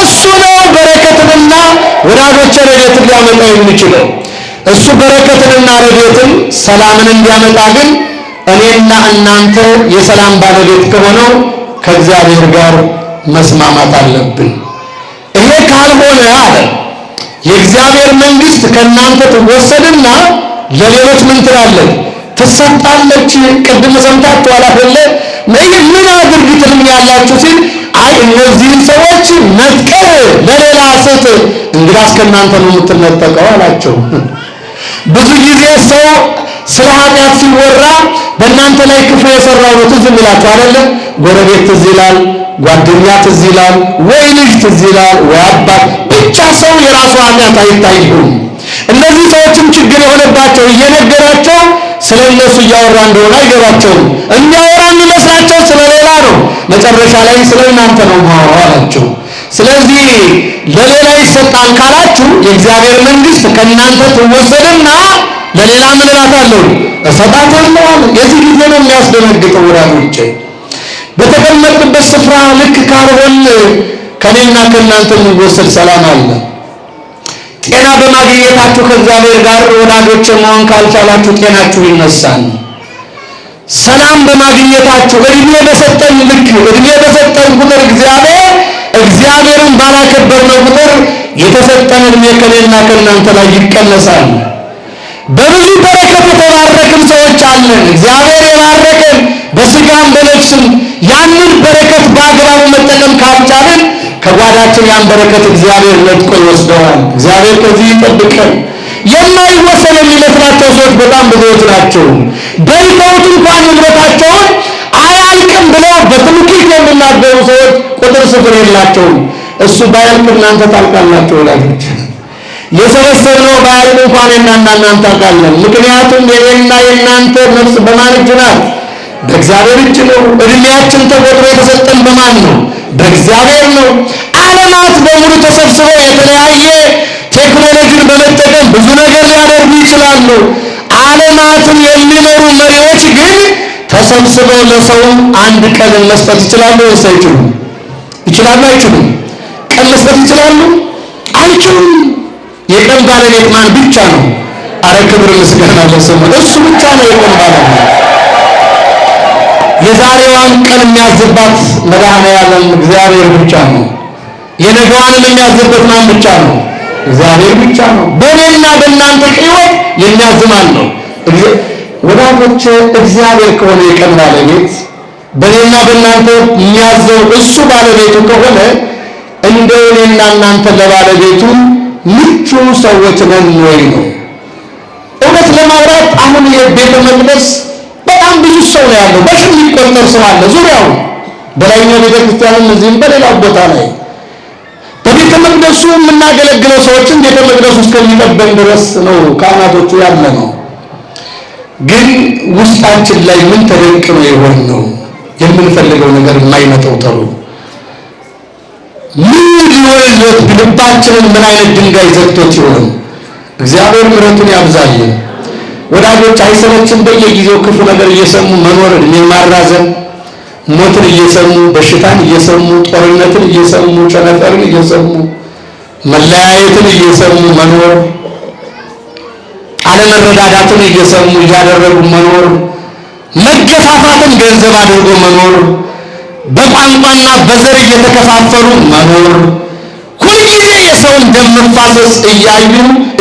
እሱ ነው በረከትንና ወዳጆች ረድኤትን ሊያመጣ የሚችለው። እሱ በረከትንና ረድኤትን ሰላምን እንዲያመጣ ግን እኔና እናንተ የሰላም ባለቤት ከሆነው ከእግዚአብሔር ጋር መስማማት አለብን። ይሄ ካልሆነ አለ የእግዚአብሔር መንግሥት ከእናንተ ትወሰድና ለሌሎች ምን ትላለች? ትሰጣለች። ቅድም ሰምታችኋል አይደለ? ምን አድርግ ትሉኛላችሁ ሲል አይ እነዚህን ሰዎች ነጥቀህ ለሌላ ስጥ፣ እንግዲያስ ከእናንተ ነው የምትነጠቀው አላቸው። ብዙ ጊዜ ሰው ስለ ኃጢአት ሲወራ በእናንተ ላይ ክፉ የሰራው ነው ትዝ የሚላችሁ አይደለም? ጎረቤት ትዝ ይላል፣ ጓደኛ ትዝ ይላል፣ ወይ ልጅ ትዝ ይላል፣ ወይ አባት። ብቻ ሰው የራሱ ኃጢአት አይታይም። እነዚህ ሰዎችም ችግር የሆነባቸው እየነገራቸው ስለ እነሱ እያወራ እንደሆነ አይገባቸውም። የሚያወራ የሚመስላቸው ስለሌላ ነው። መጨረሻ ላይ ስለ እናንተ ነው ማወራው አላቸው። ስለዚህ ለሌላ ይሰጣል ካላችሁ የእግዚአብሔር መንግሥት ከእናንተ ትወሰድና ለሌላ ምን እላታለሁ? እሰጣታለሁ አለ። የዚህ ጊዜ ነው የሚያስደነግጠው ወዳጆቼ። በተቀመጥንበት ስፍራ ልክ ካልሆን ከኔና ከእናንተ የሚወሰድ ሰላም አለ። ጤና በማግኘታችሁ ከእግዚአብሔር ጋር ወዳጆች መሆን ካልቻላችሁ ጤናችሁ ይነሳል። ሰላም በማግኘታችሁ እድሜ በሰጠን ልክ እድሜ በሰጠን ቁጥር እግዚአብሔርን ባላከበርነው ቁጥር የተሰጠን እድሜ ከኔና ከእናንተ ላይ ይቀነሳል። በብዙ በረከት የተባረክን ሰዎች አለን። እግዚአብሔር የባረከን በስጋም በነፍስም ያንን በረከት በአግባቡ መጠቀም ካልቻለን ከጓዳችን ያን በረከት እግዚአብሔር ነጥቆ ይወስደዋል። እግዚአብሔር ከዚህ ይጠብቀን። የማይወሰን የሚመስላቸው ሰዎች በጣም ብዙዎች ናቸው። በልተውት እንኳን ንብረታቸውን አያልቅም ብለው በትምክህት የሚናገሩ ሰዎች ቁጥር ስፍር የላቸውም። እሱ ባያልቅ እናንተ ታልቃላችሁ ወላጆች። የሰበሰብነው ባያልቅ እንኳን የእናንተ ታልቃለን። ምክንያቱም የኔና የእናንተ ነፍስ በማን እጅ ናት? በእግዚአብሔር እጅ ነው። እድሜያችን ተቆጥሮ የተሰጠን በማን ነው? በእግዚአብሔር ነው። ዓለማት በሙሉ ተሰብስበው የተለያየ ቴክኖሎጂን በመጠቀም ብዙ ነገር ሊያደርጉ ይችላሉ። ዓለማትን የሚመሩ መሪዎች ግን ተሰብስበው ለሰው አንድ ቀን መስጠት ይችላሉ ወይስ አይችሉም? ይችላሉ አይችሉም? ቀን መስጠት ይችላሉ? አይችሉም። የቀን ባለቤት ማን ብቻ ነው? አረ ክብር ምስጋና ለስሙ። እሱ ብቻ ነው የቀን ባለቤት። የዛሬዋን ቀን የሚያዝባት መድኃኔዓለም እግዚአብሔር ብቻ ነው። የነገዋንም የሚያዝበት ማን ብቻ ነው? እግዚአብሔር ብቻ ነው። በእኔና በእናንተ ሕይወት የሚያዝማን ነው ወዳጆቼ። እግዚአብሔር ከሆነ የቀን ባለቤት በእኔና በእናንተ የሚያዘው እሱ ባለቤቱ ከሆነ እንደው እኔና እናንተ ለባለቤቱ ምቹ ሰዎች ነን ወይ ነው? እውነት ለማውራት አሁን የቤተ መቅደስ በጣም ብዙ ሰው ነው ያለው። በሺህ የሚቆጠር ሰው አለ ዙሪያው፣ በላይኛው ቤተክርስቲያንም እዚህም በሌላው ቦታ ላይ። በቤተ መቅደሱ የምናገለግለው ሰዎችን ቤተ መቅደሱ እስከሚጠበን ድረስ ነው ካህናቶቹ ያለ ነው። ግን ውስጣችን ላይ ምን ተደንቅኖ የሆን ነው የምንፈልገው ነገር የማይመጣው ተሩ ምን ሊሆንለት ልባችንን ምን አይነት ድንጋይ ዘግቶት ይሆን? እግዚአብሔር ምሕረቱን ያብዛልን። ወዳጆች አይሰለችም? በየጊዜው ክፉ ነገር እየሰሙ መኖር፣ እድሜ ማራዘም፣ ሞትን እየሰሙ በሽታን እየሰሙ ጦርነትን እየሰሙ ቸነፈርን እየሰሙ መለያየትን እየሰሙ መኖር፣ አለመረዳዳትን እየሰሙ እያደረጉ መኖር፣ መገፋፋትን ገንዘብ አድርጎ መኖር፣ በቋንቋና በዘር እየተከፋፈሉ መኖር፣ ሁልጊዜ የሰውን ደም መፋሰስ እያዩ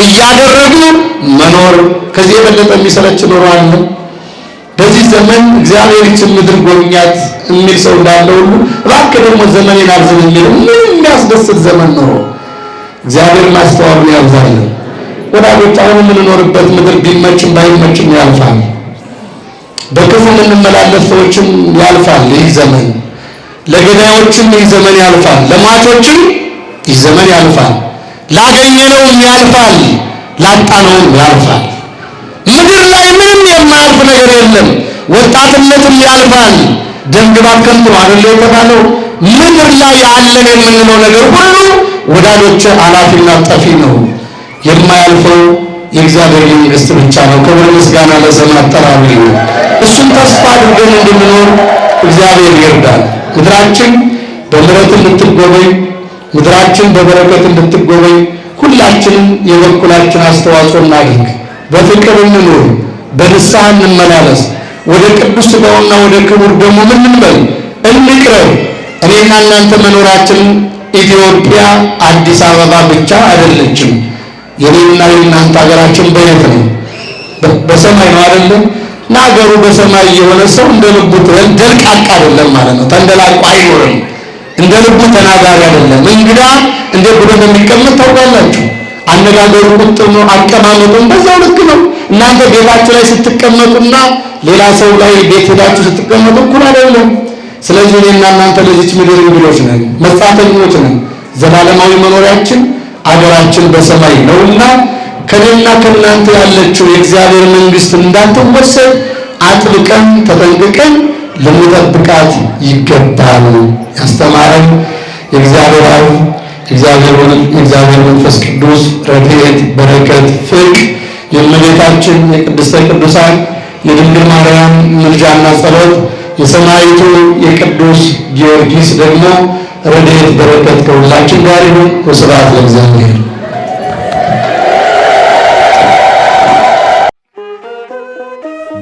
እያደረጉ መኖር። ከዚህ የበለጠ የሚሰለች ኑሮ አለ? በዚህ ዘመን እግዚአብሔር ይህችን ምድር ጎብኛት የሚል ሰው እንዳለ ሁሉ እባክህ ደግሞ ዘመኔን አርዝም የሚል ምን የሚያስደስት ዘመን ነው። እግዚአብሔር ማስተዋሉን ያብዛልን። ወዳጆች አሁን የምንኖርበት ምድር ቢመችም ባይመችም ያልፋል። በክፉ የምንመላለስ ሰዎችም ያልፋል ይህ ዘመን። ለገዳዮችም ይህ ዘመን ያልፋል። ለሟቾችም ይህ ዘመን ያልፋል። ላገኘነውም ያልፋል፣ ላጣነውም ያልፋል። ምድር ላይ ምንም የማያልፍ ነገር የለም። ወጣትነትም ያልፋል። ደምግባት ከንቱ ነው አይደል የተባለው? ምድር ላይ አለን የምንለው ነገር ሁሉ ወዳጆች አላፊና ጠፊ ነው። የማያልፈው የእግዚአብሔር መንግሥት ብቻ ነው። ክብር ምስጋና ለስሙ አጠራሩ ይሁን። እሱን ተስፋ አድርገን እንድንኖር እግዚአብሔር ይርዳል። ምድራችን በምሕረት እንድትጎበኝ፣ ምድራችን በበረከት እንድትጎበኝ ሁላችንም የበኩላችን አስተዋጽኦ እናድርግ። በፍቅር እንኑር፣ በንስሐ እንመላለስ። ወደ ቅዱስ ሥጋውና ወደ ክቡር ደሙ ምን እንበል? እንቅረብ። እኔና እናንተ መኖራችን ኢትዮጵያ አዲስ አበባ ብቻ አይደለችም። የኔና የእናንተ ሀገራችን በየት ነው? በሰማይ ነው አይደለም? እና ሀገሩ በሰማይ የሆነ ሰው እንደ ልቡ ደልቃቃ አይደለም ማለት ነው። ተንደላቆ አይኖርም። እንደ ልቡ ተናጋሪ አይደለም። እንግዳ እንዴት ብሎ እንደሚቀመጥ ታውቃላችሁ። አነጋገሩ ቁጥብ ነው፣ አቀማመጡም በዛው ልክ ነው። እናንተ ቤታችሁ ላይ ስትቀመጡና ሌላ ሰው ላይ ቤት ሄዳችሁ ስትቀመጡ እኩል አይደለም። ስለዚህ እኔና እናንተ ለዚች ምድር እንግዶች ነን፣ መጻተኞች ነን። ዘላለማዊ መኖሪያችን አገራችን በሰማይ ነውና ከኔና ከእናንተ ያለችው የእግዚአብሔር መንግሥት እንዳትወሰድ አጥብቀን ተጠንቅቀን ልንጠብቃት ይገባል። ያስተማረን የእግዚአብሔር አብ የእግዚአብሔር መንፈስ ቅዱስ ረድኤት በረከት ፍቅር የእመቤታችን የቅድስተ ቅዱሳን የድንግል ማርያም ምልጃና ጸሎት የሰማዕቱ የቅዱስ ጊዮርጊስ ደግሞ ረድኤት በረከት ከሁላችን ጋር ይሁን። ወስብሐት ለእግዚአብሔር።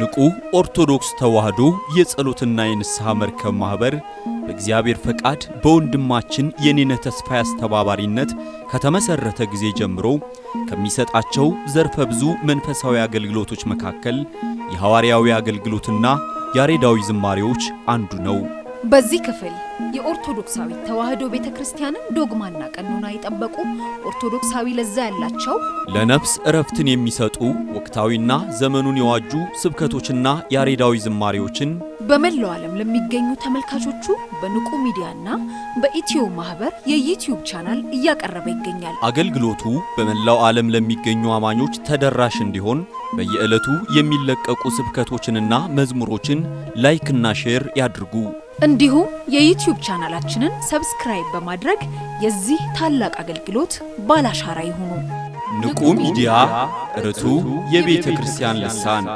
ንቁ ኦርቶዶክስ ተዋሕዶ የጸሎትና የንስሐ መርከብ ማኅበር በእግዚአብሔር ፈቃድ በወንድማችን የኔነ ተስፋዬ አስተባባሪነት ከተመሰረተ ጊዜ ጀምሮ ከሚሰጣቸው ዘርፈ ብዙ መንፈሳዊ አገልግሎቶች መካከል የሐዋርያዊ አገልግሎትና ያሬዳዊ ዝማሬዎች አንዱ ነው። በዚህ ክፍል የኦርቶዶክሳዊ ተዋሕዶ ቤተክርስቲያንን ዶግማና ቀኖና የጠበቁ ኦርቶዶክሳዊ ለዛ ያላቸው ለነፍስ እረፍትን የሚሰጡ ወቅታዊና ዘመኑን የዋጁ ስብከቶችና ያሬዳዊ ዝማሬዎችን በመላው ዓለም ለሚገኙ ተመልካቾቹ በንቁ ሚዲያና በኢትዮ ማህበር የዩቲዩብ ቻናል እያቀረበ ይገኛል። አገልግሎቱ በመላው ዓለም ለሚገኙ አማኞች ተደራሽ እንዲሆን በየዕለቱ የሚለቀቁ ስብከቶችንና መዝሙሮችን ላይክና ሼር ያድርጉ። እንዲሁም የዩቲዩብ ቻናላችንን ሰብስክራይብ በማድረግ የዚህ ታላቅ አገልግሎት ባላሻራ ይሁኑ። ንቁ ሚዲያ ርቱ የቤተ ክርስቲያን ልሳን